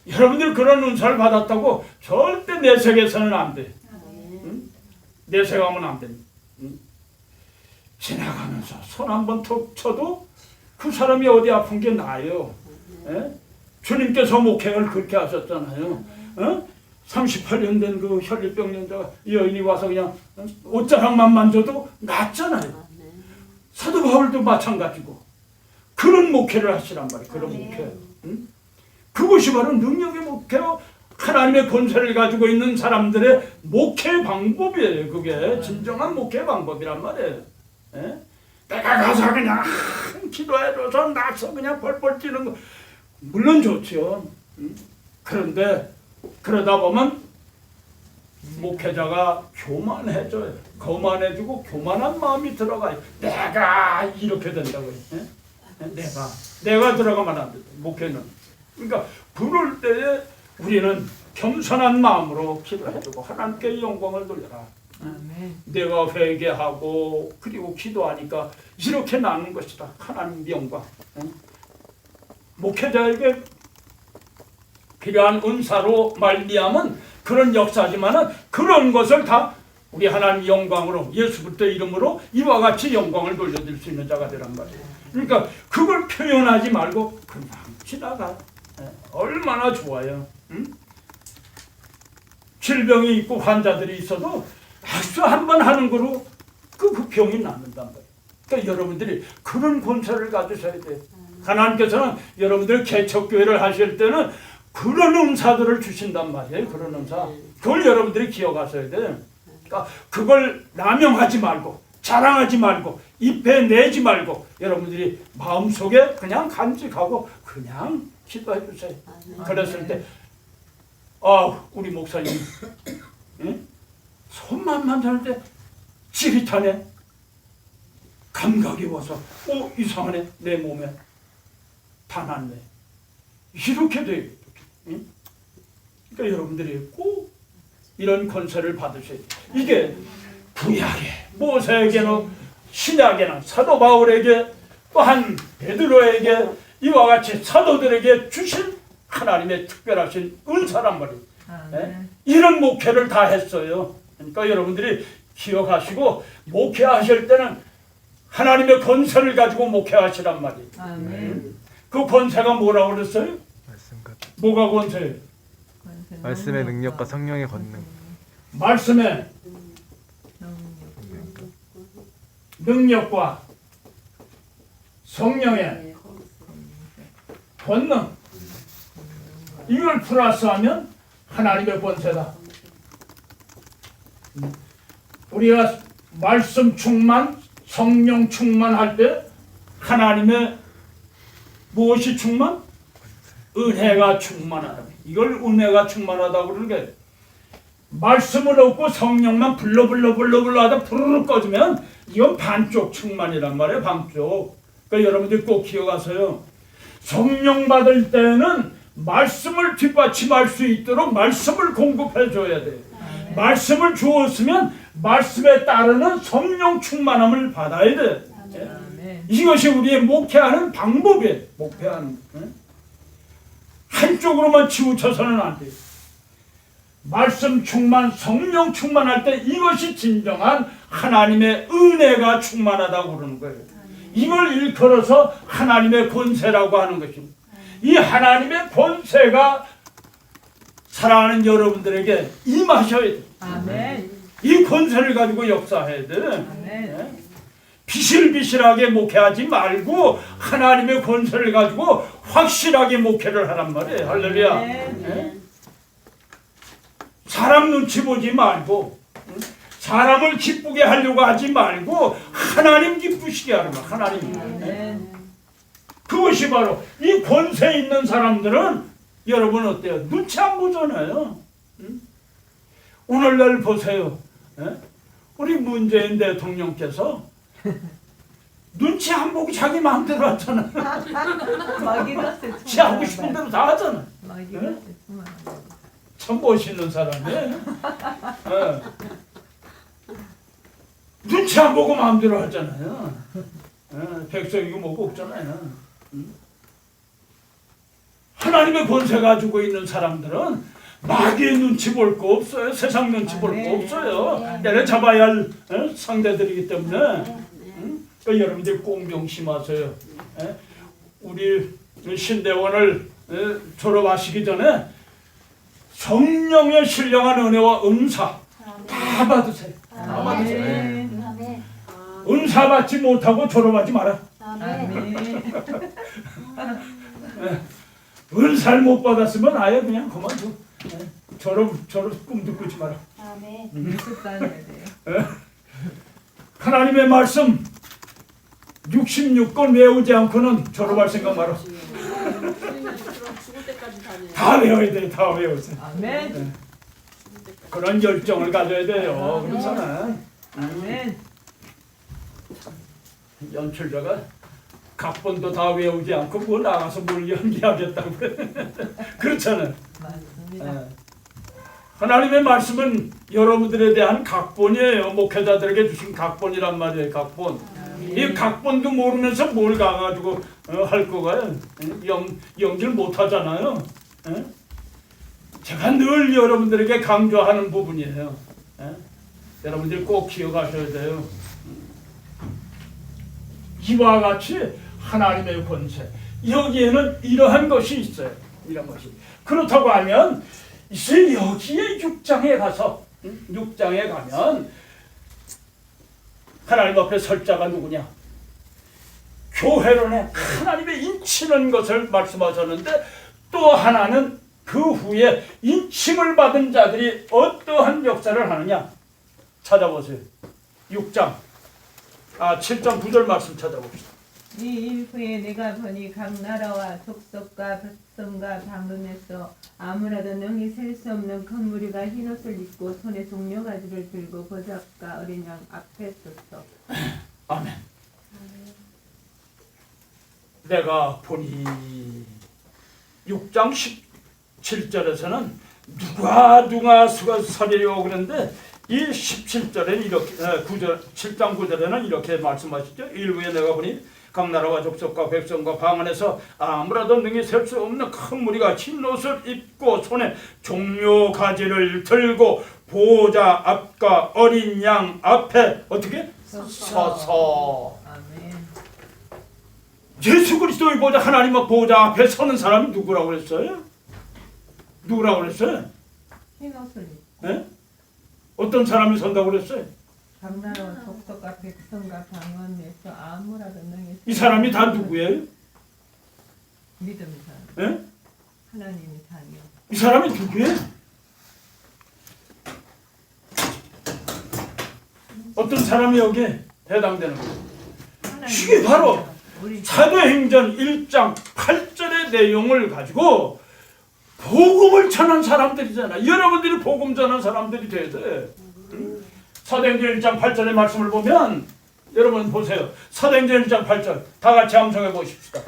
여러분들 그런 은사를 받았다고 절대 내색해서는 안 돼. 내색하면 안 됩니다. 지나가면서 손 한 번 톡 쳐도 그 사람이 어디 아픈 게 나아요. 주님께서 목회를 그렇게 하셨잖아요. 38년 된 그 혈류병연자가 여인이 와서 그냥 옷자락만 만져도 낫잖아요. 사도 바울도 마찬가지고 그런 목회를 하시란 말이에요. 그런 목회. 그것이 바로 능력의 목회요. 하나님의 권세를 가지고 있는 사람들의 목회 방법이에요. 그게 진정한 목회 방법이란 말이에요. 내가 가서 그냥 기도해줘서 나서 그냥 벌벌 뛰는 거 물론 좋죠. 그런데 그러다 보면 목회자가 교만해져요. 거만해지고 교만한 마음이 들어가요. 내가 이렇게 된다고요. 내가 들어가면 안 돼. 목회는. 그러니까 부를 때에 우리는 겸손한 마음으로 기도해주고 하나님께 영광을 돌려라. 아멘. 내가 회개하고 그리고 기도하니까 이렇게 나는 것이다. 하나님 영광. 목회자에게 필요한 은사로 말미암은 그런 역사지만은 그런 것을 다 우리 하나님 영광으로 예수 그리스도 이름으로 이와 같이 영광을 돌려드릴 수 있는 자가 되란 말이에요. 그러니까 그걸 표현하지 말고 그냥 지나가. 얼마나 좋아요. 응? 질병이 있고 환자들이 있어도 박수 한 번 하는 거로 그 병이 낫는단 말이에요. 그러니까 여러분들이 그런 권세를 가지셔야 돼요. 하나님께서는 여러분들 개척교회를 하실 때는 그런 은사들을 주신단 말이에요. 그런 은사. 그걸 여러분들이 기억하셔야 돼요. 그러니까 그걸 남용하지 말고 자랑하지 말고 입에 내지 말고 여러분들이 마음속에 그냥 간직하고 그냥 기도해 주세요. 그랬을 때 우리 목사님 손만 만질 때 찌릿하네. 감각이 와서 이상하네. 내 몸에 다 낫네. 이렇게 돼요. 그러니까 여러분들이 꼭 이런 권세를 받으셔야 돼요. 이게 구약에 모세에게는 신약에는 사도 바울에게 또한 베드로에게 이와 같이 사도들에게 주신 하나님의 특별하신 은사란 말이에요. 이런 목회를 다 했어요. 그러니까 여러분들이 기억하시고 목회하실 때는 하나님의 권세를 가지고 목회하시란 말이에요. 그 권세가 뭐라고 그랬어요? 뭐가 권세예요? 말씀의 능력과 성령의 권능. 말씀의 능력과 성령의 권능, 이걸 플러스하면 하나님의 권세다. 우리가 말씀 충만, 성령 충만할 때 하나님의 무엇이 충만? 은혜가 충만하다. 이걸 은혜가 충만하다고 그러는 게, 말씀을 얻고 성령만 불러 하다 부르르 꺼지면 이건 반쪽 충만이란 말이에요. 반쪽. 그러니까 여러분들 꼭 기억하세요. 성령 받을 때는 말씀을 뒷받침할 수 있도록 말씀을 공급해 줘야 돼요. 말씀을 주었으면 말씀에 따르는 성령 충만함을 받아야 돼. 이것이 우리의 목회하는 방법이에요. 목회하는. 한쪽으로만 치우쳐서는 안 돼요. 말씀 충만, 성령 충만할 때 이것이 진정한 하나님의 은혜가 충만하다고 그러는 거예요. 이걸 일컬어서 하나님의 권세라고 하는 것입니다. 이 하나님의 권세가 사랑하는 여러분들에게 임하셔야 돼요. 아멘. 이 권세를 가지고 역사해야 돼. 아멘. 비실비실하게 목회하지 말고 하나님의 권세를 가지고 확실하게 목회를 하란 말이에요. 할렐루야. 아멘. 사람 눈치 보지 말고 사람을 기쁘게 하려고 하지 말고 하나님 기쁘시게 하는 거야. 하나님. 아멘. 그것이 바로 이 권세 있는 사람들은 여러분 어때요? 눈치 안 보잖아요. 오늘날 보세요. 우리 문재인 대통령께서 눈치 안 보고 자기 마음대로 하잖아. 막 이랬어요. 지 하고 싶은 대로 다 하잖아. 막 이랬어요. 참 멋있는 사람이에요. 눈치 안 보고 마음대로 하잖아요. 백성이고 뭐고 없잖아요. 하나님의 권세 가지고 있는 사람들은 마귀의 눈치 볼 거 없어요. 세상 눈치 볼 거 없어요. 내가 잡아야 할 상대들이기 때문에. 그러니까 여러분들 꼭 명심하세요. 우리 신대원을 졸업하시기 전에 성령의 신령한 은혜와 은사 다 받으세요. 다 받으세요. 아멘. 은사 받지 못하고 졸업하지 마라. 아멘. 은사를 못 받았으면 아예 그냥 그만둬. 졸업 꿈도 꾸지 마라. 연습 다녀야 돼요. 하나님의 말씀 66권 외우지 않고는 졸업할 생각 마라. 그럼 죽을 때까지 다녀요. 다 외워야 돼. 다 외우세요. 아멘. 그런 열정을 가져야 돼요. 그렇잖아. 아멘. 연출자가 각본도 다 외우지 않고 뭐 나가서 뭘 연기하겠다고 그래. 그렇잖아. 맞습니다. 예. 하나님의 말씀은 여러분들에 대한 각본이에요. 목회자들에게 주신 각본이란 말이에요. 각본. 이 각본도 모르면서 뭘 가가지고 할 거가요. 연기를 못 하잖아요. 예? 제가 늘 여러분들에게 강조하는 부분이에요. 예? 여러분들이 꼭 기억하셔야 돼요. 이와 같이 하나님의 권세, 여기에는 이러한 것이 있어요. 이런 것이. 그렇다고 하면 이제 여기에 6장에 가서 6장에 가면 하나님 앞에 설 자가 누구냐? 교회론에 하나님의 인치는 것을 말씀하셨는데, 또 하나는 그 후에 인침을 받은 자들이 어떠한 역사를 하느냐 찾아보세요. 6장 7장 9절 말씀 찾아봅시다. 이 일 후에 내가 보니 각 나라와 족속과 백성과 방언에서 아무라도 능히 셀 수 없는 큰 무리가 흰옷을 입고 손에 종려가지를 들고 보좌과 어린 양 앞에 섰어. 아멘. 내가 보니 6장 17절에서는 누가 서리요 그랬는데, 이 17절에는 이렇게 7장 9절에는 이렇게 말씀하시죠. 일부에 내가 보니 각 나라와 족속과 백성과 방언에서 아무라도 능히 셀 수 없는 큰 무리가 흰 옷을 입고 손에 종려 가지를 들고 보좌 앞과 어린 양 앞에 어떻게 서서. 아멘. 예수 그리스도의 보좌, 하나님의 보좌 앞에 서는 사람이 누구라고 그랬어요? 누구라고 그랬어요? 흰옷을 입고 예? 어떤 사람이 선다고 그랬어요? 각 나라와 족속과 백성과 방언에서 아무라도 능히 이 사람이 다 누구예요? 믿음의 사람. 예? 하나님의 자녀. 이 사람이 누구예요? 어떤 사람이 여기에 해당되는 거예요? 이게 바로 사도행전 1장 8절의 내용을 가지고 복음을 전한 사람들이잖아. 여러분들이 복음 전한 사람들이 돼야 돼. 사도행전 1장 8절의 말씀을 보면, 여러분 보세요. 사도행전 1장 8절 다 같이 함성해 보십시다.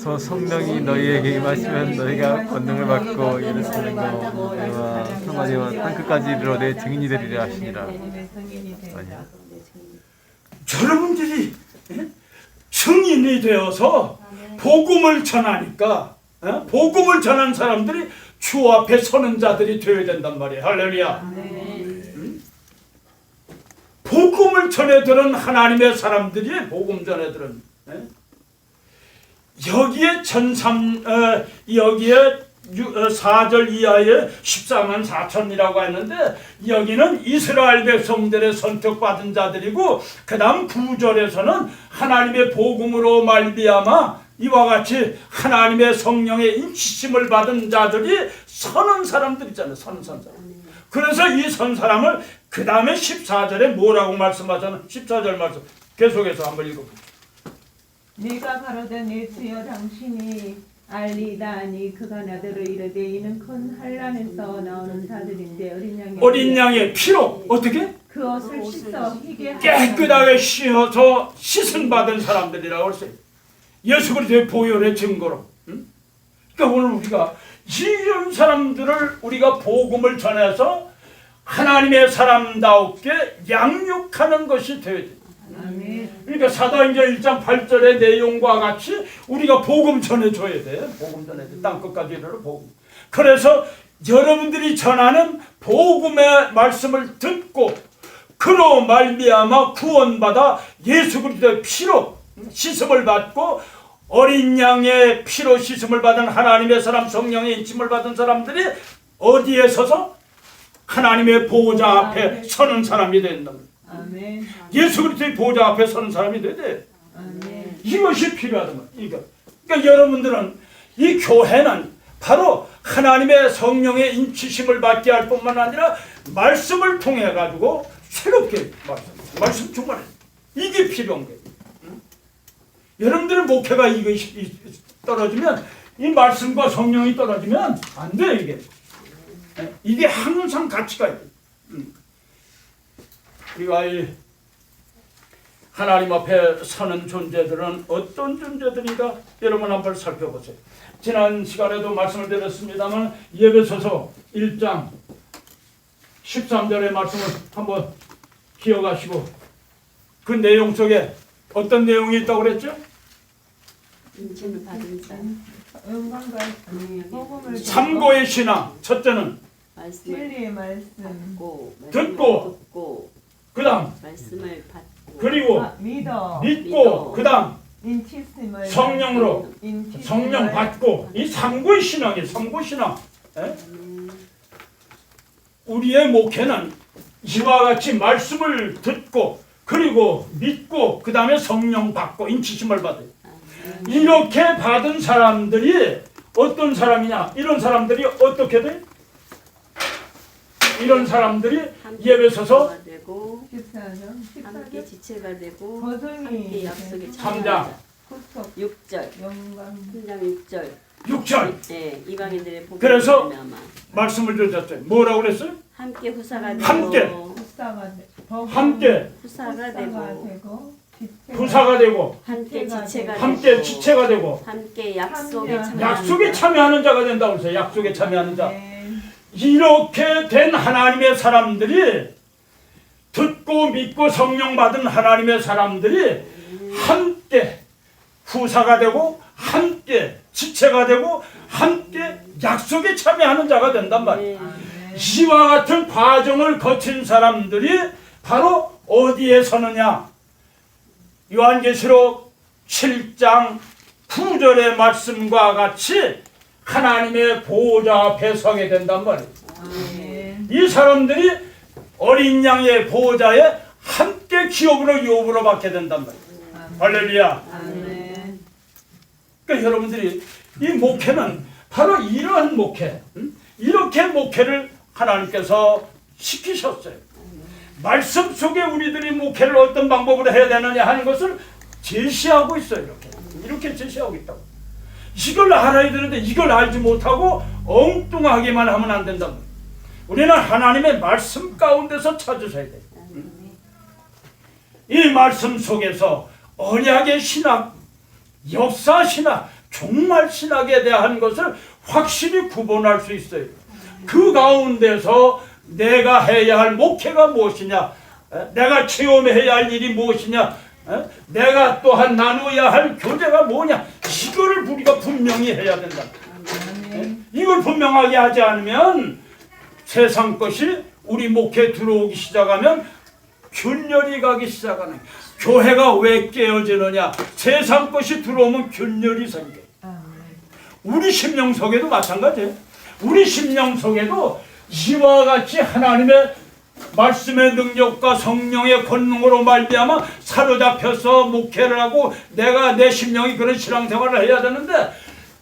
서 성령이 너희에게 임하시면 너희가 권능을 받고 예루살렘과 유다와 사마리아와 땅끝까지 이르러 내 증인이 되리라 하시니라. 여러분들이 증인이 되어서 복음을 전하니까, 복음을 전한 사람들이 주 앞에 서는 자들이 되어야 된단 말이에요. 할렐루야. 복음을 전해들은 하나님의 사람들이, 복음 전해들은 여기에 여기에 4절 이하에 14만 4천이라고 했는데, 여기는 이스라엘 백성들의 선택받은 자들이고, 그 다음 9절에서는 하나님의 복음으로 말미암아 이와 같이 하나님의 성령의 인치심을 받은 자들이 서는 사람들 있잖아요. 서는 사람. 그래서 이 선 사람을 그 다음에 14절에 뭐라고 말씀하잖아요. 14절 말씀 계속해서 한번 읽어보세요. 네가 바로된 내 주여 당신이 알리다니 그가 나더러 이르되 이는 큰 환난에서 나오는 자들인데 어린 양의 피로 어떻게? 그 옷을 씻어 희게 깨끗하게 씻어서 씻은 받은 사람들이라고 했어요. 예수 그리스도의 보혈의 증거로. 그러니까 오늘 우리가 이런 사람들을 우리가 복음을 전해서 하나님의 사람다우게 양육하는 것이 되어야 돼. 그러니까 사도행전 1장 8절의 내용과 같이 우리가 복음 전해줘야 돼. 복음 전해야 돼. 땅끝까지 이르러 복음. 그래서 여러분들이 전하는 복음의 말씀을 듣고 그로 말미암아 구원받아 예수 그리스도의 피로 씻음을 받고 어린 양의 피로 씻음을 받은 하나님의 사람, 성령의 인침을 받은 사람들이 어디에 서서? 하나님의 보좌 앞에 서는 사람이 된다. 아멘. 예수 그리스도의 보좌 앞에 서는 사람이 돼야 돼. 아멘. 이것이 필요하다면 이거. 그러니까 여러분들은 이 교회는 바로 하나님의 성령의 인치심을 받게 할 뿐만 아니라 말씀을 통해 가지고 새롭게 말씀 중간에 이게 필요한 거예요. 여러분들의 목회가 이것이 떨어지면, 이 말씀과 성령이 떨어지면 안 돼. 이게 항상 가치가 있어요. 우리가 하나님 앞에 서는 존재들은 어떤 존재들인가 여러분 한번 살펴보세요. 지난 시간에도 말씀을 드렸습니다만 에베소서 1장 13절의 말씀을 한번 기억하시고 그 내용 속에 어떤 내용이 있다고 그랬죠? 인침을 받은 자 영광과 복음을 참고의 신앙 첫째는 말씀을 진리의 말씀 듣고 그 다음 말씀을 받고 그리고 믿어 믿고 그 다음 인치심을 성령으로 인치심을 성령 받고 이 삼고의 신앙이에요. 삼고신앙. 우리의 목회는 이와 같이 말씀을 듣고 그리고 믿고 그 다음에 성령 받고 인치심을 받아요. 이렇게 받은 사람들이 어떤 사람이냐? 이런 사람들이 어떻게 돼? 이런 사람들이 예배서서 14절 함께 지체가 되고 거성이 함께 약속에 삼장. 구속 6절 영광 3장 6절 6절 네, 이방인들의 복음을 그래서 말미암아 말씀을 드렸죠. 뭐라고 그랬어요? 함께 후사가 되고 함께. 후사가 함께 후사가 되고 부사가 되고 함께 지체가 함께 되고 지체가 되고 함께 약속에 참여하는 참여하는 약속에 자. 참여하는 자가 된다고 그랬어요. 약속에 참여하는 자. 네. 이렇게 된 하나님의 사람들이 듣고 믿고 성령 받은 하나님의 사람들이 함께 후사가 되고 함께 지체가 되고 함께 약속에 참여하는 자가 된단 말이에요. 이와 같은 과정을 거친 사람들이 바로 어디에 서느냐? 요한계시록 7장 9절의 말씀과 같이 하나님의 보호자 앞에 서게 된단 말이에요. 이 사람들이 어린 양의 보호자에 함께 기업으로 유업으로 받게 된단 말이에요. 할렐루야. 아멘. 그러니까 여러분들이 이 목회는 바로 이러한 목회, 이렇게 목회를 하나님께서 시키셨어요. 말씀 속에 우리들이 목회를 어떤 방법으로 해야 되느냐 하는 것을 제시하고 있어요. 이렇게 제시하고 있다고. 이걸 알아야 되는데 이걸 알지 못하고 엉뚱하게만 하면 안 된다. 우리는 하나님의 말씀 가운데서 찾으셔야 돼요. 이 말씀 속에서 언약의 신학, 역사 신학, 종말 신학에 대한 것을 확실히 구분할 수 있어요. 그 가운데서 내가 해야 할 목회가 무엇이냐, 내가 체험해야 할 일이 무엇이냐, 내가 또한 나누어야 할 교제가 뭐냐, 이거를 우리가 분명히 해야 된다. 이걸 분명하게 하지 않으면 세상 것이 우리 목회에 들어오기 시작하면 균열이 가기 시작하는. 교회가 왜 깨어지느냐? 세상 것이 들어오면 균열이 생겨요. 우리 심령 속에도 마찬가지예요. 우리 심령 속에도 이와 같이 하나님의 말씀의 능력과 성령의 권능으로 말미암아 사로잡혀서 목회를 하고 내가 내 심령이 그런 신앙생활을 해야 되는데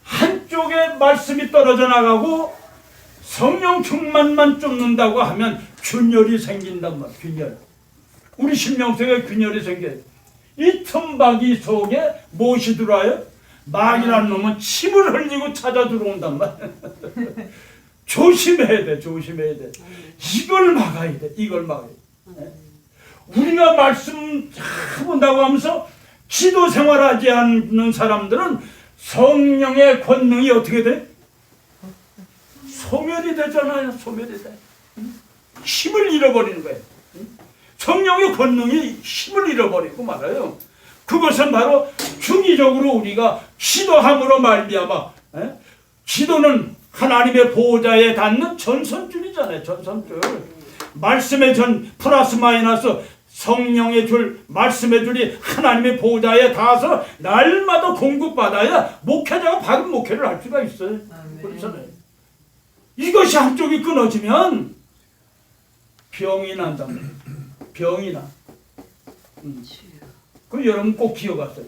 한쪽에 말씀이 떨어져 나가고 성령 충만만 쫓는다고 하면 균열이 생긴단 말이에요. 균열. 우리 심령 속에 균열이 생겨요. 이 틈바기 속에 무엇이 들어와요? 마귀라는 놈은 침을 흘리고 찾아 들어온단 말이에요. 조심해야 돼. 조심해야 돼. 이걸 막아야 돼. 이걸 막아야 돼. 우리가 말씀 잘 본다고 하면서 기도 생활하지 않는 사람들은 성령의 권능이 어떻게 돼? 소멸이 되잖아요. 소멸이 돼. 힘을 잃어버리는 거예요. 성령의 권능이 힘을 잃어버리고 말아요. 그것은 바로 중의적으로 우리가 기도함으로 말미암아, 기도는 하나님의 보호자에 닿는 전선줄이잖아요. 전선줄. 말씀의 전 플러스 마이너스 성령의 줄, 말씀의 줄이 하나님의 보호자에 닿아서 날마다 공급받아야 목회자가 바른 목회를 할 수가 있어요. 그렇잖아요. 이것이 한쪽이 끊어지면 병이 난단 말이에요. 병이 나. 그럼 여러분 꼭 기억하세요.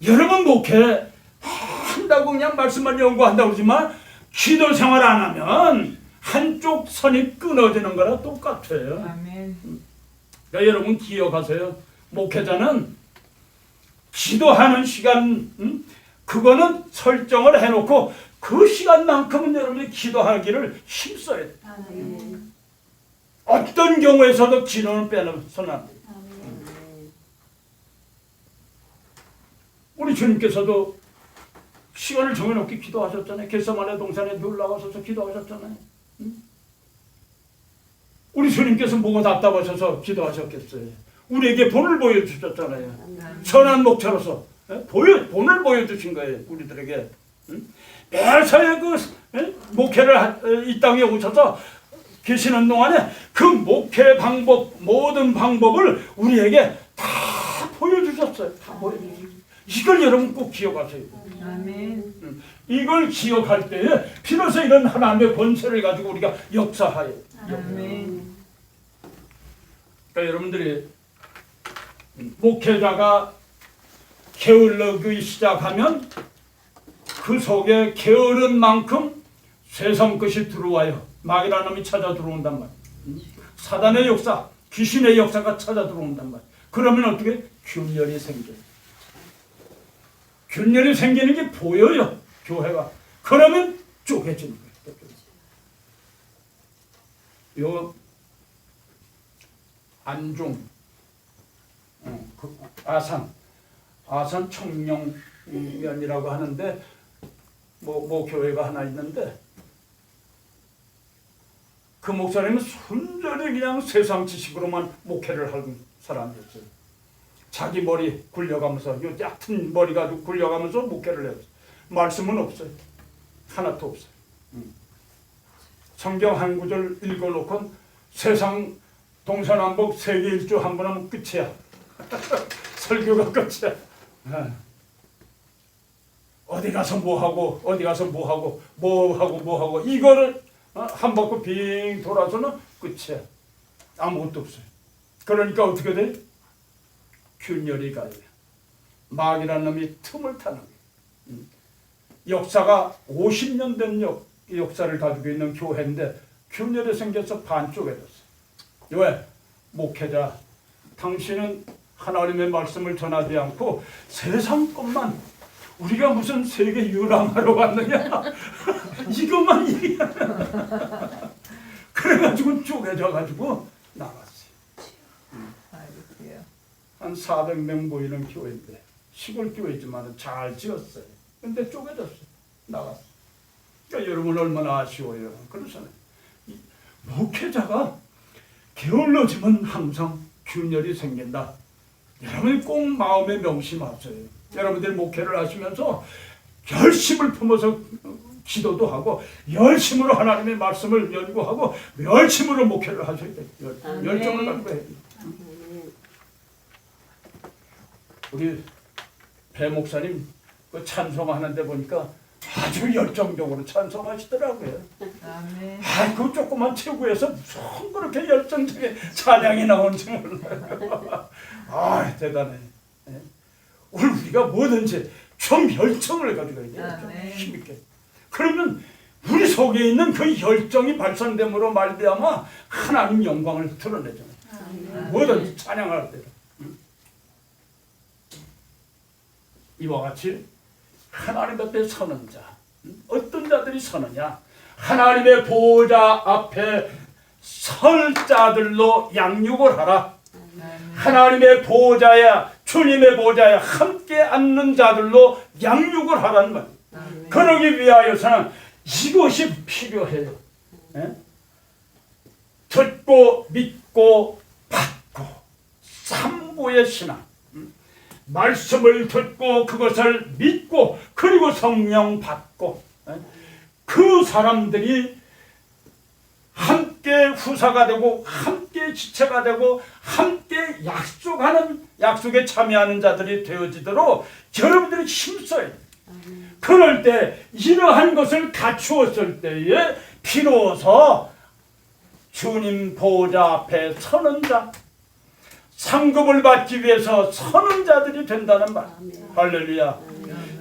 여러분 목회 한다고 그냥 말씀만 연구한다고 그러지만 기도 생활 안 하면 한쪽 선이 끊어지는 거랑 똑같아요. 아멘. 그러니까 여러분 기억하세요. 목회자는 기도하는 시간, 그거는 설정을 해놓고 그 시간만큼은 여러분이 기도하기를 힘써야 돼요. 어떤 경우에서도 기도는 빼놓으면 안 돼요. 우리 주님께서도 시간을 정해놓고 기도하셨잖아요. 겟세마네 동산에 늘 나가셔서 기도하셨잖아요. 응? 우리 주님께서 뭐가 답답하셔서 기도하셨겠어요. 우리에게 본을 보여주셨잖아요. 선한 목자로서 본을 보여주신 거예요. 우리들에게. 응? 매사에 목회를 이 땅에 오셔서 계시는 동안에 그 목회 방법, 모든 방법을 우리에게 다 보여주셨어요. 다 보여주셨어요. 이걸 여러분 꼭 기억하세요. 아멘. 이걸 기억할 때에 비로소 이런 하나님의 권세를 가지고 우리가 역사하여. 아멘. 그러니까 여러분들이 목회자가 게을르기 시작하면 그 속에 게으른 만큼 세상 것이 들어와요. 마귀라는 놈이 찾아 들어온단 말이에요. 사단의 역사, 귀신의 역사가 찾아 들어온단 말이에요. 그러면 어떻게? 균열이 생겨요. 균열이 생기는 게 보여요. 교회가. 그러면 쪼개지는 거예요. 요 안중, 아산 청룡면이라고 하는데 뭐 교회가 하나 있는데 그 목사님은 순전히 그냥 세상 지식으로만 목회를 하는 사람이었어요. 자기 머리 굴려가면서 요 얕은 머리 가지고 굴려가면서 목회를 했어요. 말씀은 없어요. 하나도 없어요. 성경 한 구절 읽어놓고 세상 동서남북 세계 일주 한 번 하면 끝이야. 설교가 끝이야. 어디 가서 뭐하고 어디 가서 뭐하고 이거를 한 바퀴 빙 돌아서는 끝이야. 아무것도 없어요. 그러니까 어떻게 돼? 균열이 가요. 마귀라는 놈이 틈을 타는 거예요. 역사가 50년 된 역사를 가지고 있는 교회인데 균열이 생겨서 반쪽해졌어요. 왜? 목회자, 당신은 하나님의 말씀을 전하지 않고 세상 것만 우리가 무슨 세계 유람하러 왔느냐 이것만 얘기하는 그래가지고 쪼개져가지고 나갔어요. 한 400명 모이는 교회인데 시골 교회지만 잘 지었어요. 근데 쪼개졌어요. 나갔어요. 그러니까 여러분 얼마나 아쉬워요. 그렇잖아요. 목회자가 게을러지면 항상 균열이 생긴다. 여러분이 꼭 마음에 명심하세요. 여러분들이 목회를 하시면서 열심을 품어서 기도도 하고 열심으로 하나님의 말씀을 연구하고 열심으로 목회를 하셔야 돼요. 열정을 가지고 해야 돼요. 우리 배 목사님 그 찬송하는데 보니까 아주 열정적으로 찬송하시더라고요. 아멘. 그 조그만 체구에서 무슨 그렇게 열정적인 찬양이 나오는지 몰라요. 대단해. 오늘 우리가 뭐든지 좀 열정을 가지고 해야 돼요. 힘있게. 그러면 우리 속에 있는 그 열정이 발산됨으로 말미암아 하나님 영광을 드러내잖아요. 뭐든지 찬양할 때. 이와 같이 하나님 앞에 서는 자, 어떤 자들이 서느냐? 하나님의 보호자 앞에 설 자들로 양육을 하라. 하나님의 보호자야, 주님의 보호자야 함께 앉는 자들로 양육을 하라는 말. 그러기 위하여서는 이것이 필요해요. 듣고 믿고 받고 삼보의 신앙. 말씀을 듣고 그것을 믿고 그리고 성령 받고 그 사람들이 함께 후사가 되고 함께 지체가 되고 함께 약속에 참여하는 자들이 되어지도록 여러분들이 힘써야 돼요. 그럴 때 이러한 것을 갖추었을 때에 비로소 주님 보호자 앞에 서는 자, 상급을 받기 위해서 서는 자들이 된다는 말. 할렐루야.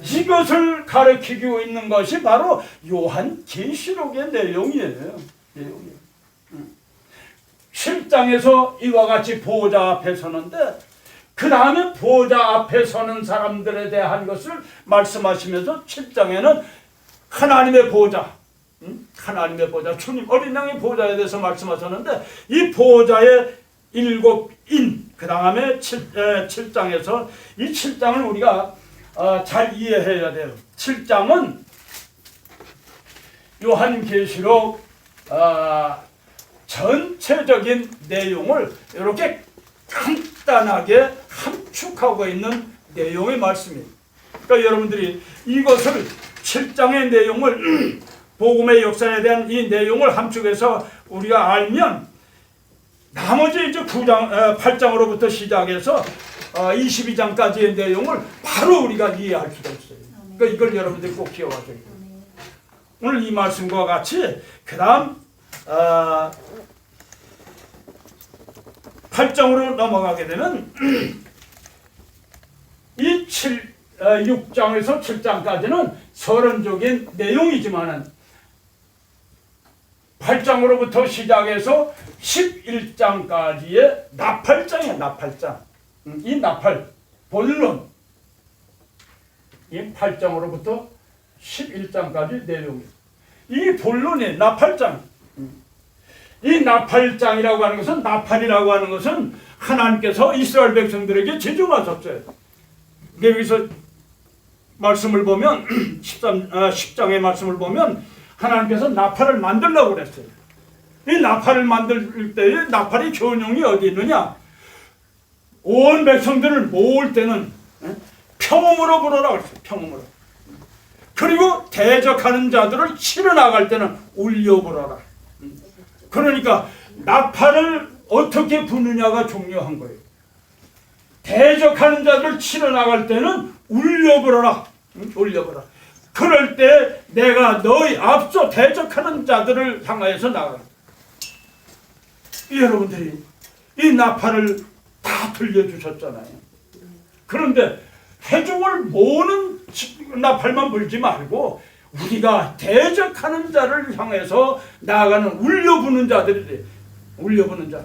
이것을 가르치고 있는 것이 바로 요한 계시록의 내용이에요. 7장에서 이와 같이 보호자 앞에 서는데 그 다음에 보호자 앞에 서는 사람들에 대한 것을 말씀하시면서 7장에는 하나님의 보호자, 주님 어린 양의 보호자에 대해서 말씀하셨는데 이 보호자의 7인 그 다음에 7장에서 이 7장을 우리가 잘 이해해야 돼요. 7장은 요한계시록 전체적인 내용을 이렇게 간단하게 함축하고 있는 내용의 말씀입니다. 그러니까 여러분들이 이것을 7장의 내용을 복음의 역사에 대한 이 내용을 함축해서 우리가 알면 나머지 이제 8장으로부터 시작해서 22장까지의 내용을 바로 우리가 이해할 수가 있어요. 그러니까 이걸 여러분들이 꼭 기억하셔야 돼요. 오늘 이 말씀과 같이 그 다음 8장으로 넘어가게 되면 이 6장에서 7장까지는 서론적인 내용이지만은 8장으로부터 시작해서 11장까지의 나팔장이야. 나팔장. 이 나팔 본론 이 8장으로부터 11장까지 내용이 이 본론의 나팔장. 이 나팔장이라고 하는 것은 나팔이라고 하는 것은 하나님께서 이스라엘 백성들에게 제정하셨어요. 여기서 말씀을 보면 10장의 말씀을 보면 하나님께서 나팔을 만들려고 그랬어요. 이 나팔을 만들 때에 나팔의 효용이 어디 있느냐? 온 백성들을 모을 때는 평음으로 부르라 그랬어요. 평음으로. 그리고 대적하는 자들을 치러 나갈 때는 울려 부르라. 그러니까 나팔을 어떻게 부느냐가 중요한 거예요. 대적하는 자들을 치러 나갈 때는 울려 부르라. 울려 부르라. 그럴 때 내가 너희 앞서 대적하는 자들을 향하여서 나가라. 여러분들이 이 나팔을 다 들려주셨잖아요. 그런데 회중을 모으는 나팔만 불지 말고 우리가 대적하는 자를 향해서 나아가는 울려부는 자들이 울려부는 자.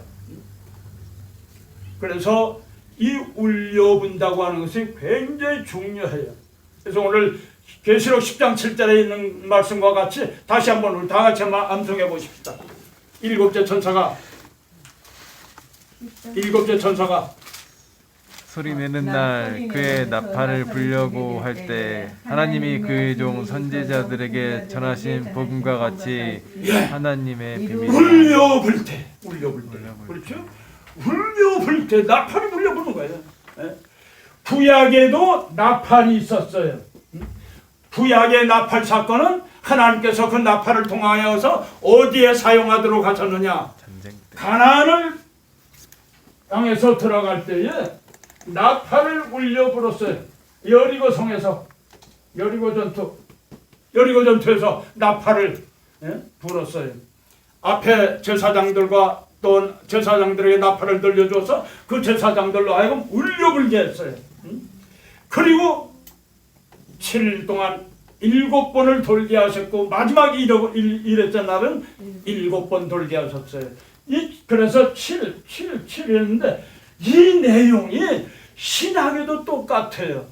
그래서 이 울려분다고 하는 것이 굉장히 중요해요. 그래서 오늘 계시록 10장 7절에 있는 말씀과 같이 다시 한번 우리 다 같이 한번 암송해 보십시다. 일곱째 천사가 소리내는 날 그의 나팔을 불려고 할 때 하나님이 그의 종 선지자들에게 전하신 복음과 같이 하나님의 비밀 울려불 때 그렇죠? 울려불 때 나팔이 불려부는 거예요. 구약에도 나팔이 있었어요. 구약의 나팔 사건은 하나님께서 그 나팔을 통하여서 어디에 사용하도록 하셨느냐? 가나안을 땅에서 들어갈 때에 나팔을 울려 불었어요. 여리고 성에서 여리고 전투에서 나팔을 불었어요. 앞에 제사장들과 또 제사장들에게 나팔을 들려줘서 그 제사장들로 하여금 울려 불게 했어요. 그리고 7일 동안 7번을 돌게 하셨고 마지막 일했던 날은 7번 돌게 하셨어요. 그래서 7했는데 이 내용이 신약에도 똑같아요.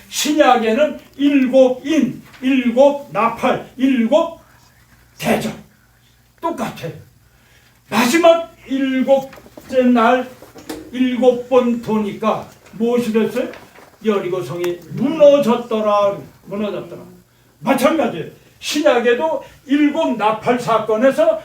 신약에는 7인, 7나팔, 7대접 똑같아요. 마지막 7째 날 7번 도니까 무엇이 됐어요? 여리고성이 무너졌더라. 마찬가지예요. 신약에도 7나팔 사건에서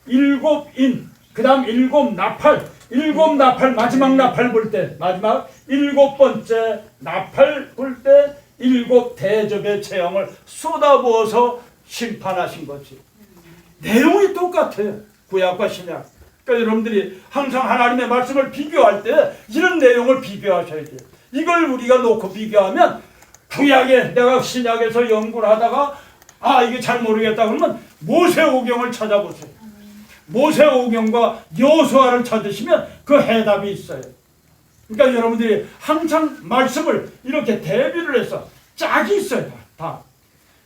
7인, 그 다음 7나팔 마지막 나팔 불 때, 마지막 7번째 나팔 불 때 7대접의 재앙을 쏟아부어서 심판하신 거지. 내용이 똑같아요. 구약과 신약. 그러니까 여러분들이 항상 하나님의 말씀을 비교할 때 이런 내용을 비교하셔야 돼요. 이걸 우리가 놓고 비교하면 구약에 내가 신약에서 연구를 하다가 이게 잘 모르겠다 그러면 모세오경을 찾아보세요. 모세오경과 여호수아를 찾으시면 그 해답이 있어요. 그러니까 여러분들이 항상 말씀을 이렇게 대비를 해서 짝이 있어요. 다.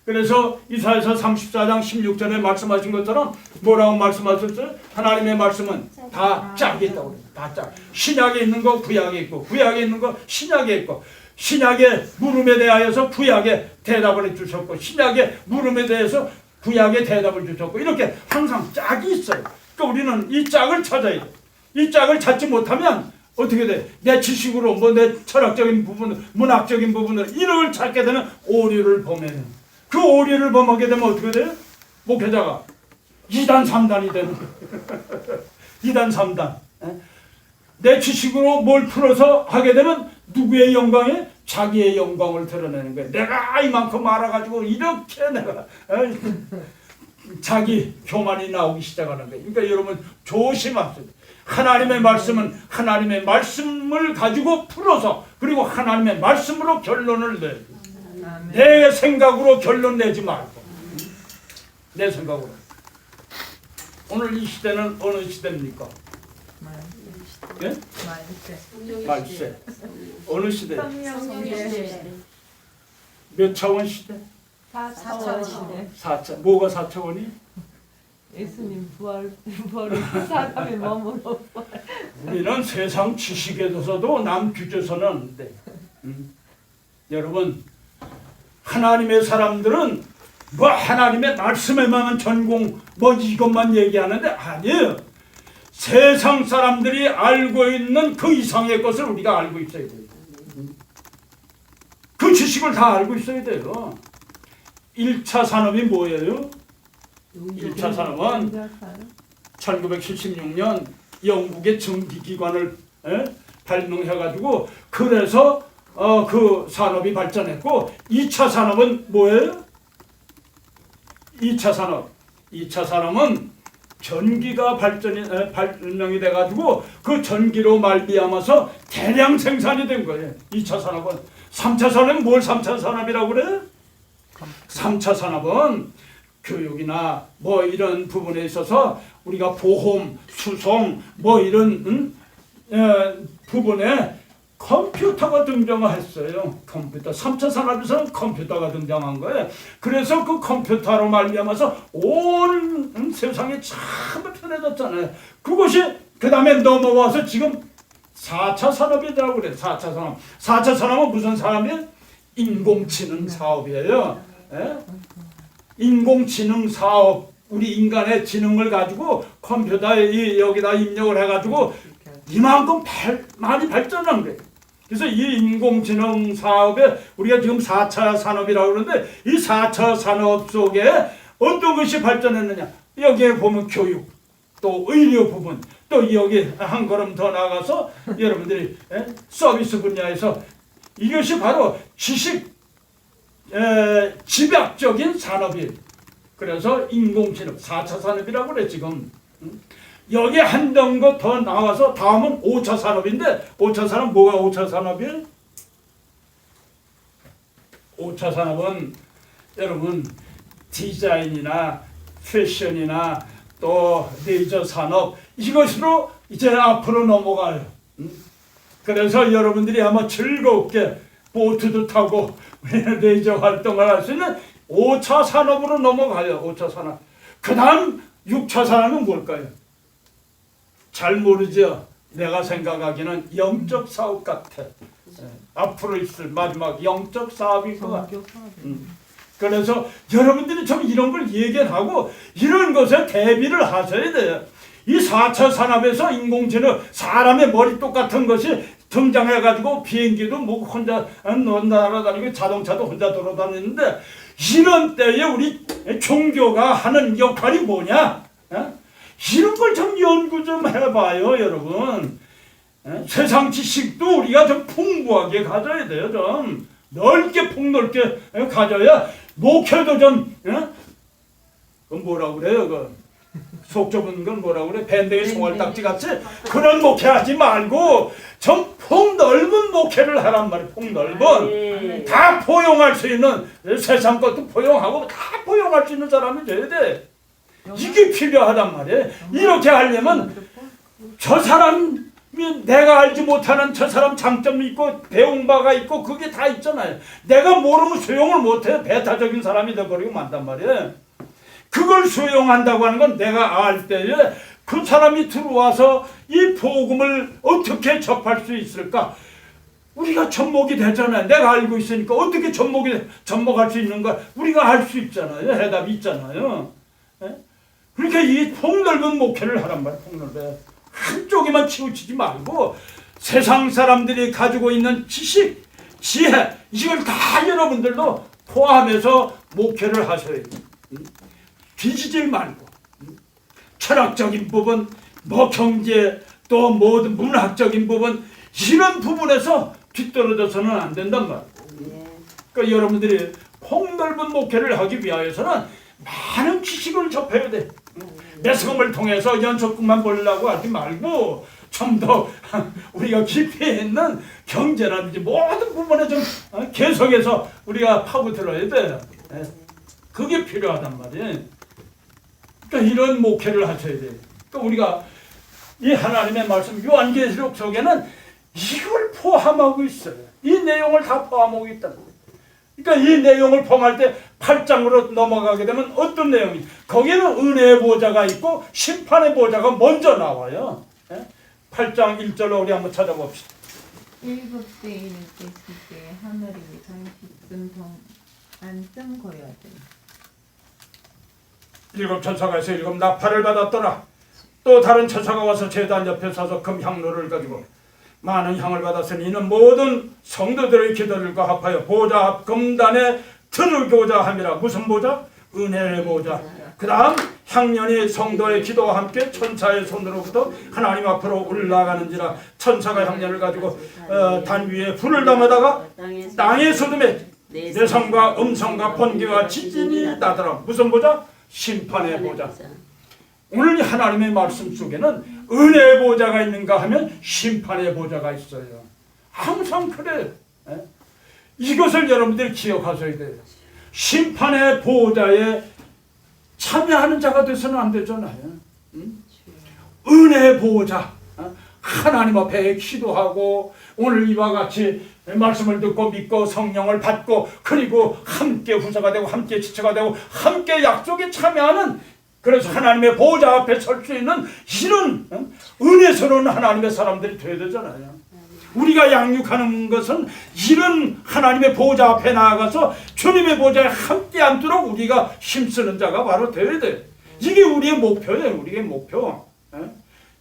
그래서 이사야서 34장 16절에 말씀하신 것처럼 뭐라고 말씀하셨어요? 하나님의 말씀은 다 짝이 있다고 그래요. 다 짝. 신약에 있는 거 구약에 있고 구약에 있는 거 신약에 있고 신약의 물음에 대하여서 구약에 대답을 해주셨고 신약의 물음에 대해서 구약에 대답을 주셨고 이렇게 항상 짝이 있어요. 그러니까 우리는 이 짝을 찾아야 돼요. 이 짝을 찾지 못하면 어떻게 돼? 내 지식으로 뭐 내 철학적인 부분, 문학적인 부분으로 이를 찾게 되면 오류를 범해요. 그 오류를 범하게 되면 어떻게 돼요? 목회자가 2단 3단이 되는 거예요. 2단 3단. 내 지식으로 뭘 풀어서 하게 되면 누구의 영광에? 자기의 영광을 드러내는 거예요. 내가 이만큼 알아가지고 이렇게 내가 자기 교만이 나오기 시작하는 거예요. 그러니까 여러분 조심하세요. 하나님의 말씀은 하나님의 말씀을 가지고 풀어서 그리고 하나님의 말씀으로 결론을 내요. 내 생각으로 결론 내지 말고 내 생각으로. 오늘 이 시대는 어느 시대입니까? 예? 말세. 어느 시대? 몇 차원 시대? 4차원 시대. 4차. 뭐가 4차원이? 예수님 부활을 사람이 몸으로 우리는 세상 지식에 대해서도 남 규제서는 안 돼. 여러분 하나님의 사람들은 뭐 하나님의 말씀에만 전공 뭐 이것만 얘기하는데 아니에요. 세상 사람들이 알고 있는 그 이상의 것을 우리가 알고 있어야 돼요. 그 지식을 다 알고 있어야 돼요. 1차 산업이 뭐예요? 1차 산업은 1976년 영국의 전기기관을 발명해가지고 그래서 그 산업이 발전했고 2차 산업은 뭐예요? 2차 산업. 2차 산업은 전기가 발명이 돼가지고 그 전기로 말미암아서 대량 생산이 된 거예요. 2차 산업은. 3차 산업은 뭘 3차 산업이라고 그래요? 3차 산업은 교육이나 뭐 이런 부분에 있어서 우리가 보험, 수송 뭐 이런 부분에 컴퓨터가 등장했어요. 컴퓨터. 3차 산업에서는 컴퓨터가 등장한 거예요. 그래서 그 컴퓨터로 말미암아서 온 세상이 참 편해졌잖아요. 그것이 그 다음에 넘어와서 지금 4차 산업이라고 그래요. 4차 산업. 4차 산업은 무슨 산업이에요? 인공지능 사업이에요. 예? 인공지능 사업. 우리 인간의 지능을 가지고 컴퓨터에 여기다 입력을 해가지고 이만큼 많이 발전한 거예요. 그래서 이 인공지능 사업에 우리가 지금 4차 산업이라고 그러는데 이 4차 산업 속에 어떤 것이 발전했느냐. 여기에 보면 교육, 또 의료 부분, 또 여기 한 걸음 더 나가서 여러분들이 서비스 분야에서 이것이 바로 지식 집약적인 산업이에요. 그래서 인공지능 4차 산업이라고 그래 지금. 여기 한 덩거 더 나와서 다음은 5차 산업인데 5차 산업 뭐가 5차 산업이에요? 5차 산업은 여러분 디자인이나 패션이나 또 레이저 산업 이것으로 이제 앞으로 넘어가요. 그래서 여러분들이 아마 즐겁게 보트도 타고 레이저 활동을 할 수 있는 5차 산업으로 넘어가요. 5차 산업. 그 다음 6차 산업은 뭘까요? 잘 모르죠. 내가 생각하기는 영적 사업 같아. 앞으로 있을 마지막 영적 사업인 것 같아. 그래서 여러분들이 좀 이런 걸 얘기하고 이런 것에 대비를 하셔야 돼요. 이 4차 산업에서 인공지능 사람의 머리 똑같은 것이 등장해가지고 비행기도 뭐 혼자 날아다니고 자동차도 혼자 돌아다니는데 이런 때에 우리 종교가 하는 역할이 뭐냐? 이런 걸 좀 연구 좀 해봐요, 여러분. 세상 지식도 우리가 좀 풍부하게 가져야 돼요, 좀. 넓게 폭넓게 가져야 목회도 좀, 그건 뭐라고 그래요, 속 좁은 건 뭐라고 그래? 밴댕이 송알딱지 같이 그런 목회하지 말고 좀 폭넓은 목회를 하란 말이에요. 폭넓은. 다 포용할 수 있는 세상 것도 포용하고 다 포용할 수 있는 사람이 돼야 돼. 이게 필요하단 말이에요. 이렇게 하려면 저 사람이 내가 알지 못하는 저 사람 장점이 있고 배운 바가 있고 그게 다 있잖아요. 내가 모르면 수용을 못해요. 배타적인 사람이 돼버리고 만단 말이에요. 그걸 수용한다고 하는 건 내가 알 때에 그 사람이 들어와서 이 복음을 어떻게 접할 수 있을까? 우리가 접목이 되잖아요. 내가 알고 있으니까 어떻게 접목할 수 있는가? 우리가 알 수 있잖아요. 해답이 있잖아요. 그러니까 이 폭넓은 목회를 하란 말이에요. 폭넓게. 한쪽에만 치우치지 말고 세상 사람들이 가지고 있는 지식, 지혜, 이걸 다 여러분들도 포함해서 목회를 하셔야 돼요. 뒤지질 말고 철학적인 부분, 뭐 경제, 또 모든 문학적인 부분, 이런 부분에서 뒤떨어져서는 안 된단 말이에요. 그러니까 여러분들이 폭넓은 목회를 하기 위하여서는 많은 지식을 접해야 돼. 매스컴을 통해서 연속극만 보려고 하지 말고 좀 더 우리가 깊이 있는 경제라든지 모든 부분에 좀 계속해서 우리가 파고들어야 돼. 그게 필요하단 말이에요. 그러니까 이런 목회를 하셔야 돼요. 그러니까 우리가 이 하나님의 말씀 요한계시록 속에는 이걸 포함하고 있어요. 이 내용을 다 포함하고 있다는 거예요. 그러니까 이 내용을 포함할 때 8장으로 넘어가게 되면 어떤 내용이? 거기는 은혜의 보좌가 있고 심판의 보좌가 먼저 나와요. 8장 1절로 우리 한번 찾아봅시다. 일곱 세인을 깼을 때 하늘이 간식쯤 동안쯤 고여든 일곱 천사가에서 일곱 나팔을 받았더라. 또 다른 천사가 와서 제단 옆에 서서 금 향로를 가지고 많은 향을 받았으니 이는 모든 성도들의 기도들과 합하여 보좌 앞 금단에 들어오고자 함이라. 무슨 보좌? 은혜의 보좌. 그 다음 향년이 성도의 기도와 함께 천사의 손으로부터 하나님 앞으로 올라가는지라. 천사가 향년을 가지고 단 위에 불을 담아다가 땅의 소돔에 내성과 음성과 번개와 지진이 나더라. 무슨 보좌? 심판의 보좌. 오늘 하나님의 말씀 속에는 은혜의 보좌가 있는가 하면 심판의 보좌가 있어요. 항상 그래요. 이것을 여러분들이 기억하셔야 돼요. 심판의 보좌에 참여하는 자가 돼서는 안 되잖아요. 은혜의 보좌, 하나님 앞에 기도하고 오늘 이와 같이 말씀을 듣고 믿고 성령을 받고 그리고 함께 후사가 되고 함께 지체가 되고 함께 약속에 참여하는, 그래서 하나님의 보좌 앞에 설 수 있는 이런 은혜스러운 하나님의 사람들이 되어야 되잖아요. 우리가 양육하는 것은 이런 하나님의 보좌 앞에 나아가서 주님의 보좌에 함께 앉도록 우리가 힘쓰는 자가 바로 되어야 돼. 이게 우리의 목표예요. 우리의 목표.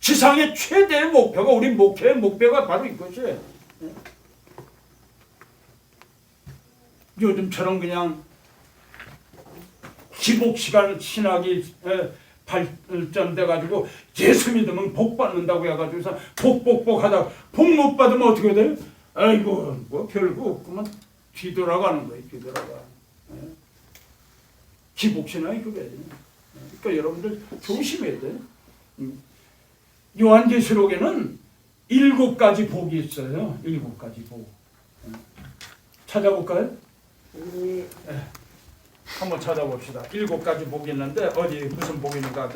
지상의 최대의 목표가, 우리 목회의 목표가 바로 이것이에요. 요즘처럼 그냥 기복시간 신학이 발전돼 가지고 예수 믿으면 복 받는다고 해가지고서 복 하다가 복 못 받으면 어떻게 돼요? 아이고 뭐 별거 없구만. 뒤돌아가는 거예요. 뒤돌아가. 기복신학이 그거예요. 그러니까 여러분들 조심해야 돼요. 요한계시록에는 7가지 복이 있어요. 7가지 복. 찾아볼까요? 네. 한번 찾아봅시다. 7가지 복이 있는데 어디 무슨 복이 있는가?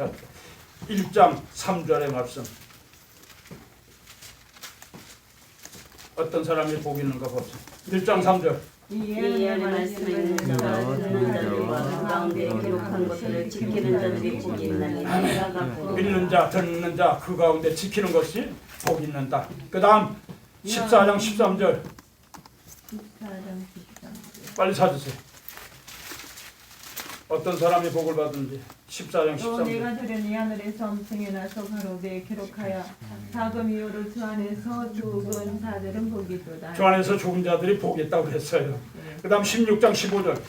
1장 3절의 말씀. 어떤 사람이 복이 있는가 봅시다. 1장 3절. 이 예언의 말씀을 읽는 자와 듣는 자들과 그 가운데 기록한 것들을 지키는 자들이 복이 있나니. 읽는 자, 듣는 자, 그 가운데 지키는 것이 복이 있는다. 그 다음 14장 13절. 14장 13절. 빨리 찾으세요. 어떤 사람이 복을 받은지. 14장 또 13절. 내가 들으니 하늘에서 엄청이 나서 가로되 기록하여 사금 이후로 주 안에서 죽은 자들은 복이도다. 주 안에서 죽은 자들이 복이 있다고 했어요. 그 다음 16장 15절.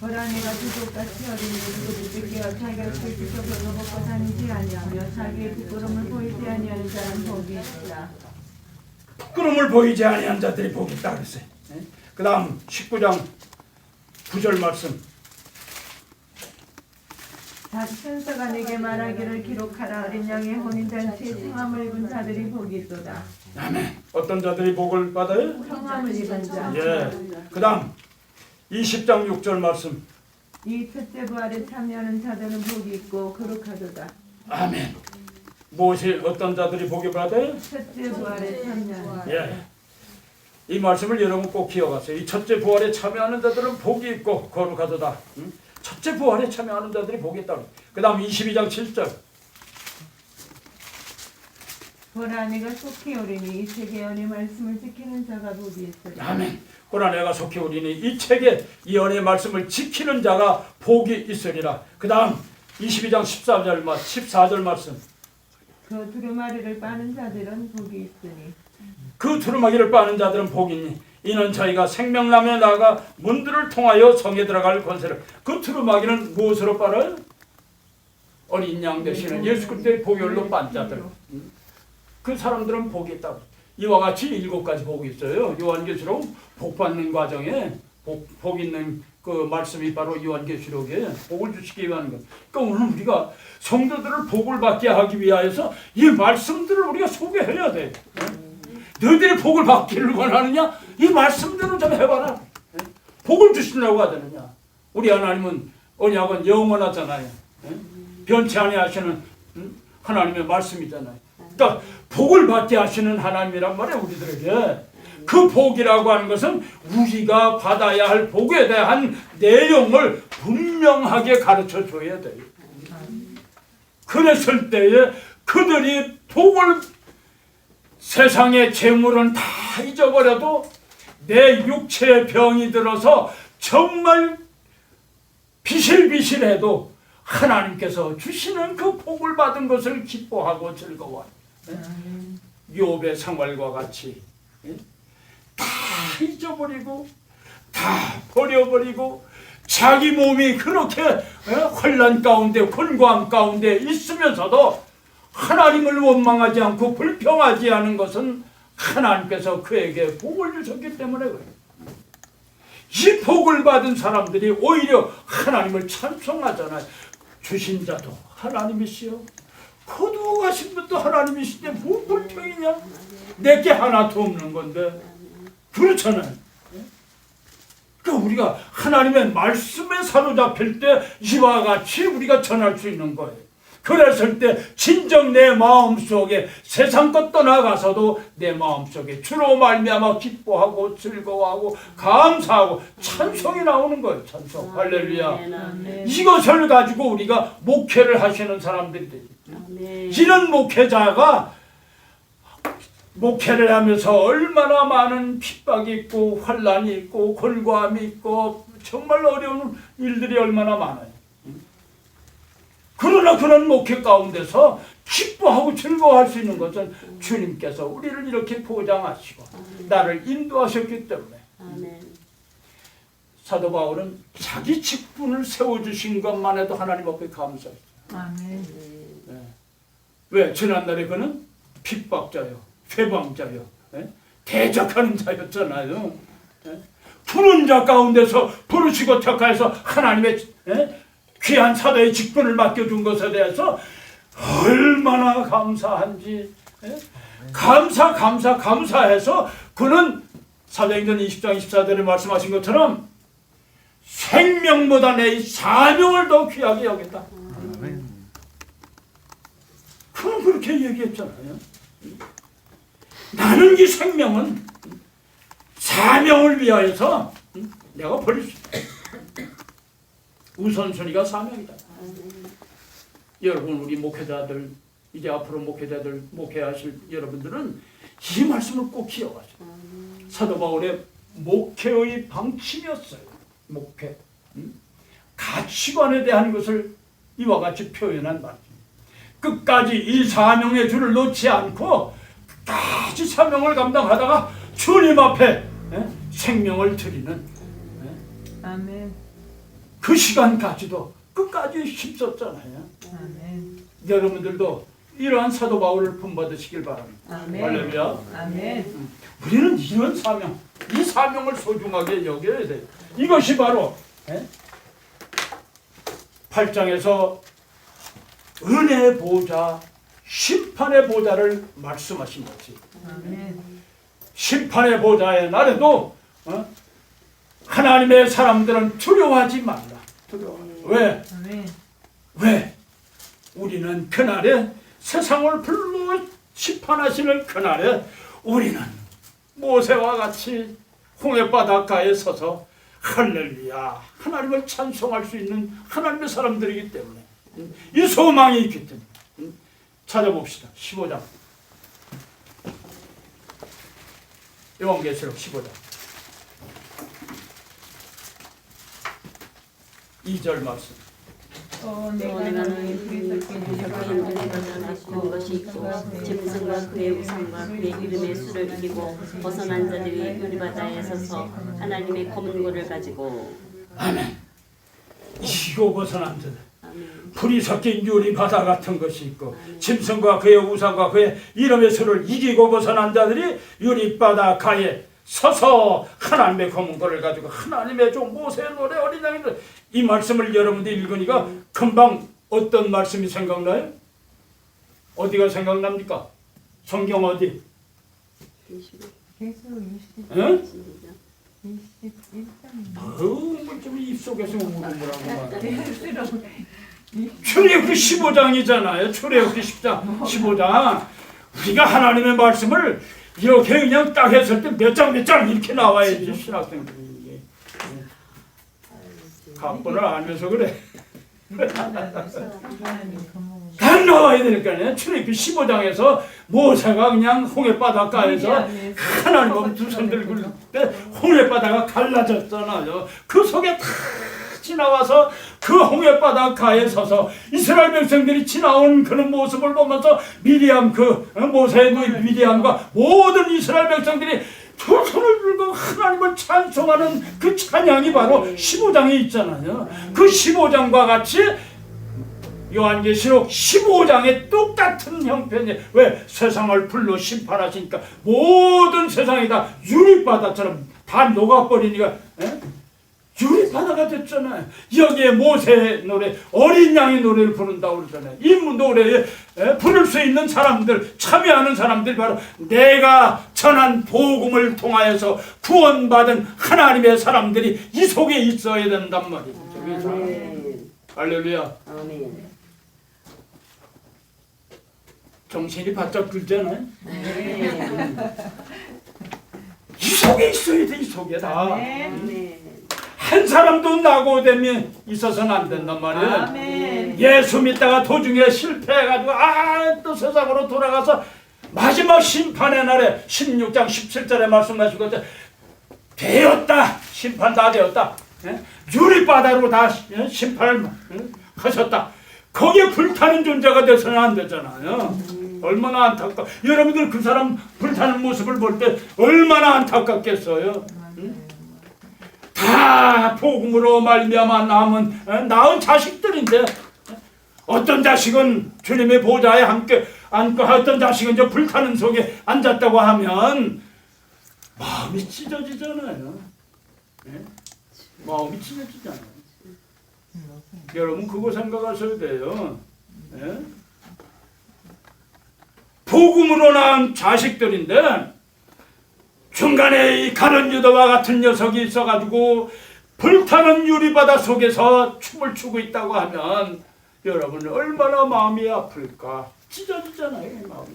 보라 내가 두족같이 어린이 누구를 깨어 자기가 슬기서 벌거벗고 다니지 아니하며 자기의 부끄러움을 보이지 아니하는 자는 복이 있다. 부끄러움을 보이지 아니한 자들이 복이 있다 그랬어요. 그 다음 19장 9절 말씀. 천사가 내게 말하기를 기록하라. 어린 양의 혼인잔치에 성함을 입은 자들이 복이 있도다. 아멘. 어떤 자들이 복을 받아요? 성함을 입은 자. 예. 그 다음 20장 6절 말씀. 이 첫째 부활에 참여하는 자들은 복이 있고 거룩하도다. 아멘. 무엇이 어떤 자들이 복이 받아요? 첫째 부활에 참여하는. 예. 이 말씀을 여러분 꼭 기억하세요. 이 첫째 부활에 참여하는 자들은 복이 있고 거룩하도다. 첫째 부활에 참여하는 자들이 복이 있다. 그 다음 22장 7절. 보라 내가 속히 오리니 이 책의 연의 말씀을 지키는 자가 복이 있으리라. 아멘. 보라 내가 속히 오리니 이 책에 이 연의 말씀을 지키는 자가 복이 있으리라. 그 다음 22장 14절 말씀. 그 두루마리를 빠는 자들은 복이 있으니 그 두루마기를 빠는 자들은 복이 있니 이는 저희가 생명나무에 나아가 문들을 통하여 성에 들어갈 권세를 그 두루마기는 무엇으로 빨아요? 어린 양 되시는 예수 그리스도의 보혈로 빤 자들 그 사람들은 복이 있다고 이와 같이 7가지 복이 있어요. 요한계시록 복 받는 과정에 복 있는 그 말씀이 바로 요한계시록에 복을 주시기 위한 것. 그러니까 오늘 우리가 성도들을 복을 받게 하기 위하여서 이 말씀들을 우리가 소개해야 돼. 너희들이 복을 받기를 원하느냐? 이 말씀대로 좀 해봐라. 복을 주시려고 하더느냐? 우리 하나님은 언약은 영원하잖아요. 변치 아니하시는 하나님의 말씀이잖아요. 그러니까 복을 받게 하시는 하나님이란 말이에요. 우리들에게 그 복이라고 하는 것은 우리가 받아야 할 복에 대한 내용을 분명하게 가르쳐 줘야 돼요. 그랬을 때에 그들이 복을 세상의 재물은 다 잊어버려도 내 육체의 병이 들어서 정말 비실비실해도 하나님께서 주시는 그 복을 받은 것을 기뻐하고 즐거워해요. 욥의 생활과 같이 다 잊어버리고 다 버려버리고 자기 몸이 그렇게 혼란 가운데 곤고함 가운데 있으면서도 하나님을 원망하지 않고 불평하지 않은 것은 하나님께서 그에게 복을 주셨기 때문에 그래요. 이 복을 받은 사람들이 오히려 하나님을 찬송하잖아요. 주신 자도 하나님이시여 거두어가신 분도 하나님이시대 뭐 불평이냐? 내게 하나도 없는 건데 그렇잖아요. 그러니까 우리가 하나님의 말씀에 사로잡힐 때 이와 같이 우리가 전할 수 있는 거예요. 그랬을 때 진정 내 마음속에 세상 것 떠나가서도 내 마음속에 주로 말미암아 기뻐하고 즐거워하고 감사하고 찬송이 나오는 거예요. 찬송. 할렐루야. 이것을 가지고 우리가 목회를 하시는 사람들이 되죠. 이런 목회자가 목회를 하면서 얼마나 많은 핍박이 있고 환란이 있고 곤고함이 있고 정말 어려운 일들이 얼마나 많아요. 그러나 그런 목회 가운데서 기뻐하고 즐거워할 수 있는 것은 주님께서 우리를 이렇게 보장하시고 나를 인도하셨기 때문에 사도 바울은 자기 직분을 세워주신 것만 해도 하나님 앞에 감사해요. 아멘. 네. 왜? 지난날에 그는 핍박자요, 회방자요, 대적하는 자였잖아요. 부른 자 가운데서 부르시고 택하여서 하나님의 귀한 사도의 직분을 맡겨준 것에 대해서 얼마나 감사한지 감사해서 그는 사도행전 20장 24절에 말씀하신 것처럼 생명보다 내 사명을 더 귀하게 여긴다. 그럼 그렇게 얘기했잖아요. 나는 이 생명은 사명을 위하여서 내가 버릴 수 있다. 우선순위가 사명이다. 여러분 우리 목회자들 이제 앞으로 목회자들 목회하실 여러분들은 이 말씀을 꼭 기억하세요. 사도 바울의 목회의 방침이었어요. 목회 가치관에 대한 것을 이와 같이 표현한 말입니다. 끝까지 이 사명의 줄을 놓지 않고 끝까지 사명을 감당하다가 주님 앞에 생명을 드리는 아멘. 그 시간까지도 끝까지 힘썼잖아요. 아멘. 여러분들도 이러한 사도 바울을 본받으시길 바랍니다. 아멘. 할렐루야. 아멘. 우리는 이런 사명, 이 사명을 소중하게 여겨야 돼요. 이것이 바로 8장에서 은혜의 보좌, 심판의 보좌를 말씀하신 거지. 아멘. 심판의 보좌의 날에도 하나님의 사람들은 두려워하지 말라. 왜? 아멘. 왜? 우리는 그날에 세상을 불러 심판하시는 그날에 우리는 모세와 같이 홍해바닷가에 서서 할렐루야 하나님을 찬송할 수 있는 하나님의 사람들이기 때문에 이 소망이 있기 때문에 찾아봅시다. 15장 요한계시록 15장 2절 말씀. 또 내가 내가 너희 너희 적인 눈에 던 것이 있고 짐승과 그의 우상과 그의 이름의 수를 이기고 벗어난 자들이 유리바다에 서서 하나님의 검은 고를 가지고 이기고 벗어난 자들. 아멘. 불이 섞인 유리 바다 같은 것이 있고 짐승과 그의 우상과 그의 이름의 수를 이기고 벗어난 자들이 유리 바다 가에 서서 하나님의 검은 거를 가지고 하나님의 종 모세의 노래 어린 양의 노래 이 말씀을 여러분들이 읽으니까 금방 어떤 말씀이 생각나요? 어디가 생각납니까? 성경 어디? 계속 응? 21장 좀 입속에서 우물우물하고 출애굽기 15장이잖아요. 출애굽기 15장 우리가 하나님의 말씀을 이렇게 그냥 딱 했을 때 몇 장 몇 장 이렇게 나와야지 신학생들이 각본을 알면서 그래. 다 나와야 되니까요. 출애굽기 15장에서 모세가 그냥 홍해바닷가에서 하나님 두 손 들고 때 홍해바다가 갈라졌잖아요. 그 속에 다 지나와서 그 홍해바닷가에 서서 이스라엘 백성들이 지나온 그런 모습을 보면서 미리암 그 모세의 미리암과 모든 이스라엘 백성들이 두 손을 들고 하나님을 찬송하는 그 찬양이 바로 15장에 있잖아요. 그 15장과 같이 요한계시록 15장에 똑같은 형편이 왜 세상을 불로 심판하시니까 모든 세상이 다 유리바다처럼 다 녹아버리니까 유리바다가 됐잖아요. 여기에 모세의 노래 어린 양의 노래를 부른다고 그러잖아요. 이 노래에 부를 수 있는 사람들 참여하는 사람들이 바로 내가 전한 복음을 통하여서 구원받은 하나님의 사람들이 이 속에 있어야 된단 말이죠. 아멘. 할렐루야. 아멘. 정신이 바짝 들잖아요. 네. 이 속에 있어야 돼. 이 속에 다. 아멘. 한 사람도 낙오됨이 있어서는 안 된단 말이에요. 아멘. 예수 믿다가 도중에 실패해가지고 또 세상으로 돌아가서 마지막 심판의 날에 16장 17절에 말씀하시고 되었다. 심판 다 되었다. 유리바다로 다 심판을 하셨다. 거기에 불타는 존재가 돼서는 안 되잖아요. 얼마나 안타까. 여러분들 그 사람 불타는 모습을 볼 때 얼마나 안타깝겠어요. 다 복음으로 말미암아 낳은 자식들인데 어떤 자식은 주님의 보좌에 함께 앉고 어떤 자식은 저 불타는 속에 앉았다고 하면 마음이 찢어지잖아요. 마음이 찢어지잖아요. 여러분 그거 생각하셔야 돼요. 복음으로 낳은 자식들인데 중간에 이 가룟 유다와 같은 녀석이 있어가지고 불타는 유리바다 속에서 춤을 추고 있다고 하면 여러분 얼마나 마음이 아플까. 찢어지잖아요. 마음이.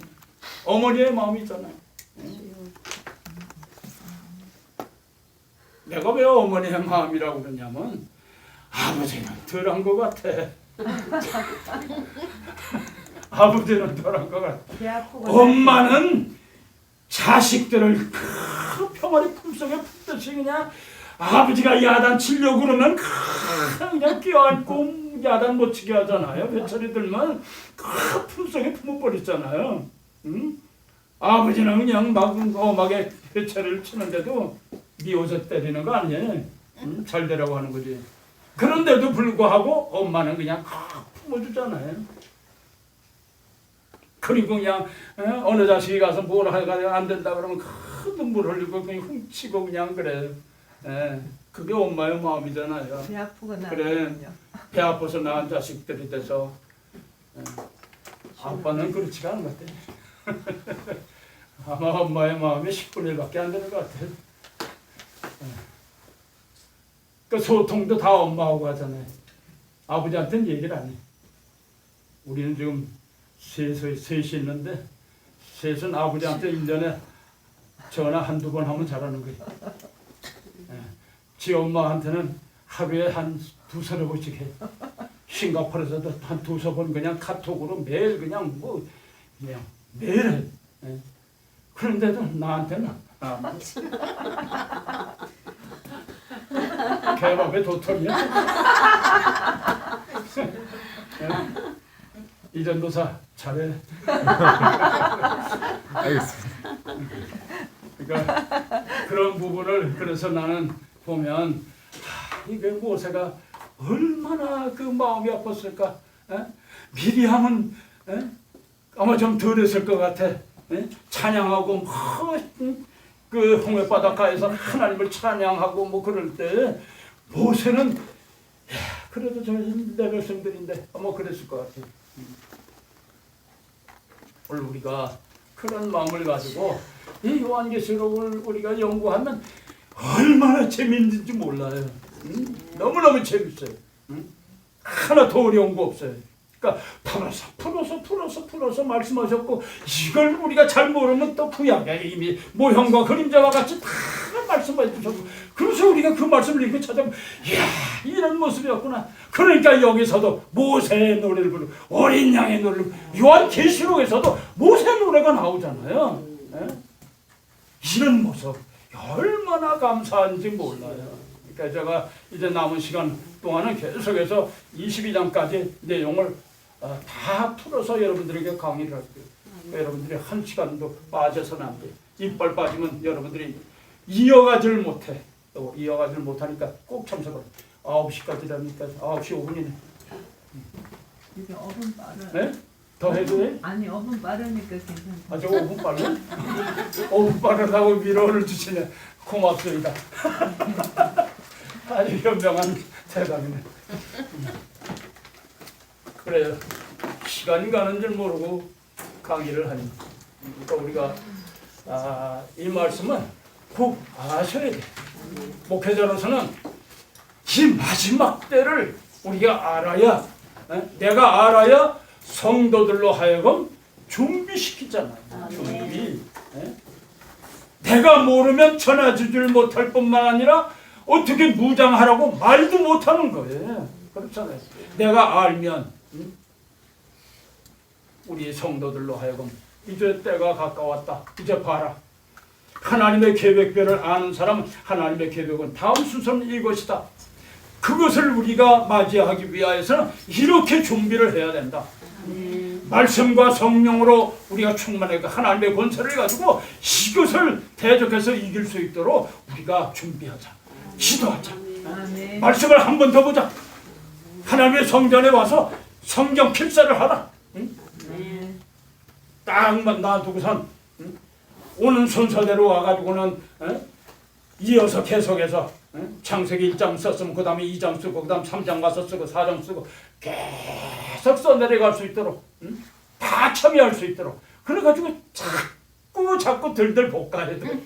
어머니의 마음이잖아요. 내가 왜 어머니의 마음이라고 그러냐면 아버지는 덜한 것 같아. 아버지는 덜한 것 같아. 엄마는 자식들을 평화의 품속에 품듯이 그냥 아버지가 야단 치려고 그러면 그냥 껴안고 야단 못 치게 하잖아요. 배철이 들면 품속에 품어버리잖아요. 응? 아버지는 그냥 막 엄하게 배철을 치는데도 미워서 때리는 거 아니에요. 응? 잘 되라고 하는 거지. 그런데도 불구하고 엄마는 그냥 품어주잖아요. 그리고 그냥 어느 자식이 가서 뭘 하고 안 된다 그러면 큰 눈물 흘리고 그냥 훔치고 그냥 그래. 그게 엄마의 마음이잖아요. 배 아프고 그래. 배 아파서 낳은 자식들이 돼서 아빠는 그렇지가 않은 것 같아. 아마 엄마의 마음이 10분의 1밖에 안 되는 것 같아. 그 소통도 다 엄마하고 하잖아요. 아버지한테는 얘기를 안 해. 우리는 지금 셋이 있는데 셋은 아버지한테 1년에 전화 한두 번 하면 잘하는 거예요. 지 엄마한테는 하루에 한 두서너 번씩 해. 싱가포르에서도 한 두서 번 그냥 카톡으로 매일 그냥 그냥 매일 해. 그런데도 나한테는 개밥에 도토리야. 이전도사 잘해. 알겠습니다. 그러니까 그런 부분을 그래서 나는 보면 이게 모세가 얼마나 그 마음이 아팠을까. 미리 하면 아마 좀 덜했을 것 같아. 찬양하고 그 홍해 바닷가에서 하나님을 찬양하고 뭐 그럴 때 모세는 그래도 저는 내 백성들인데 뭐 그랬을 것 같아. 오늘 우리가 그런 마음을 가지고 이 요한계시록을 우리가 연구하면 얼마나 재밌는지 몰라요. 너무너무 재밌어요. 하나 더 어려운 거 없어요. 그러니까 풀어서 말씀하셨고 이걸 우리가 잘 모르면 또 구약에 이미 모형과 그림자와 같이 다 말씀해 주셨고 그래서 우리가 그 말씀을 읽고 찾아보면 이야 이런 모습이었구나. 그러니까 여기서도 모세의 노래를 부르고 어린 양의 노래를 부르고 요한계시록에서도 모세 노래가 나오잖아요. 이런 모습 얼마나 감사한지 몰라요. 그러니까 제가 이제 남은 시간 동안은 계속해서 22장까지 내용을 다 풀어서 여러분들에게 강의를 할게요. 여러분들이 한 시간도 빠져서는 안 돼요. 이빨 빠지면 여러분들이 이어가지를 못해. 또 이어가지를 못하니까 꼭 참석을. 9시까지라니까 9시 5분이네. 이제 5분 빠르. 네? 더 해도 돼? 아니 5분 빠르니까 괜찮다. 아, 저 5분 빠르네? 5분 빠르다고 위로를 주시네. 고맙습니다. 아주 현명한 대답이네. 그래요. 시간이 가는 줄 모르고 강의를 하니. 그러니까 우리가 이 말씀은 꼭 아셔야 돼. 목회자로서는 이 마지막 때를 우리가 알아야, 내가 알아야 성도들로 하여금 준비시키잖아요. 준비. 내가 모르면 전해주질 못할 뿐만 아니라 어떻게 무장하라고 말도 못하는 거예요. 그렇잖아요. 내가 알면 우리 성도들로 하여금 이제 때가 가까웠다. 이제 봐라. 하나님의 계획별을 아는 사람은 하나님의 계획은 다음 순서는 이것이다. 그것을 우리가 맞이하기 위하여서는 이렇게 준비를 해야 된다. 말씀과 성령으로 우리가 충만하게 하나님의 권세를 가지고 이것을 대적해서 이길 수 있도록 우리가 준비하자. 기도하자. 아멘. 말씀을 한 번 더 보자. 하나님의 성전에 와서 성경 필사를 하라. 딱만 놔두고선 오는 순서대로 와가지고는 이어서 계속해서 창세기 1장 썼으면 그 다음에 2장 쓰고 그 다음 3장 가서 쓰고 4장 쓰고 계속 써내려갈 수 있도록 다 참여할 수 있도록 그래가지고 자꾸 들들 볶아야 돼.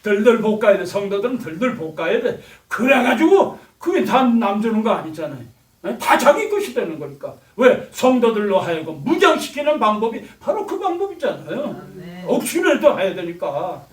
들들 볶아야 돼. 성도들은 들들 볶아야 돼. 그래가지고 그게 다 남주는 거 아니잖아요. 다 자기 것이 되는 거니까. 왜? 성도들로 하여금 무장시키는 방법이 바로 그 방법이잖아요. 억지로라도 해야 되니까.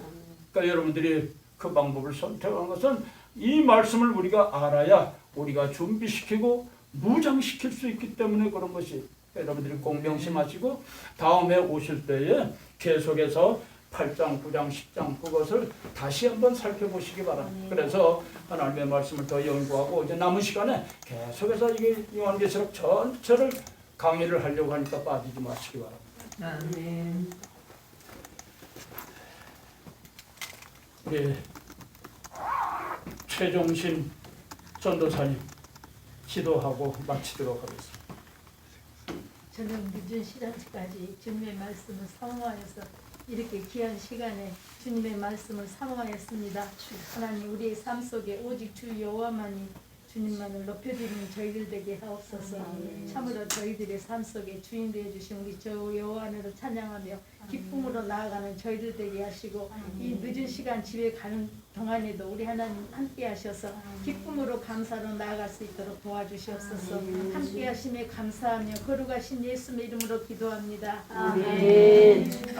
그러니까 여러분들이 그 방법을 선택한 것은 이 말씀을 우리가 알아야 우리가 준비시키고 무장시킬 수 있기 때문에 그런 것이. 여러분들이 꼭 명심하시고 다음에 오실 때에 계속해서 8장, 9장, 10장 그것을 다시 한번 살펴보시기 바랍니다. 그래서 하나님의 말씀을 더 연구하고 이제 남은 시간에 계속해서 이게 요한계시록 전체를 강의를 하려고 하니까 빠지지 마시기 바랍니다. 아멘. 우리 최종신 전도사님 기도하고 마치도록 하겠습니다. 저는 늦은 시간까지 주님의 말씀을 사모하여서 이렇게 귀한 시간에 주님의 말씀을 사모하였습니다. 하나님 우리의 삶 속에 오직 주 여호와만이 주님만을 높여드리는 저희들 되게 하옵소서. 참으로 저희들의 삶 속에 주인 되어 주신 우리 저 여호와를 찬양하며 기쁨으로 나아가는 저희들 되게 하시고 이 늦은 시간 집에 가는 동안에도 우리 하나님 함께 하셔서 기쁨으로 감사로 나아갈 수 있도록 도와주시옵소서. 함께 하심에 감사하며 거룩하신 예수의 이름으로 기도합니다. 아멘.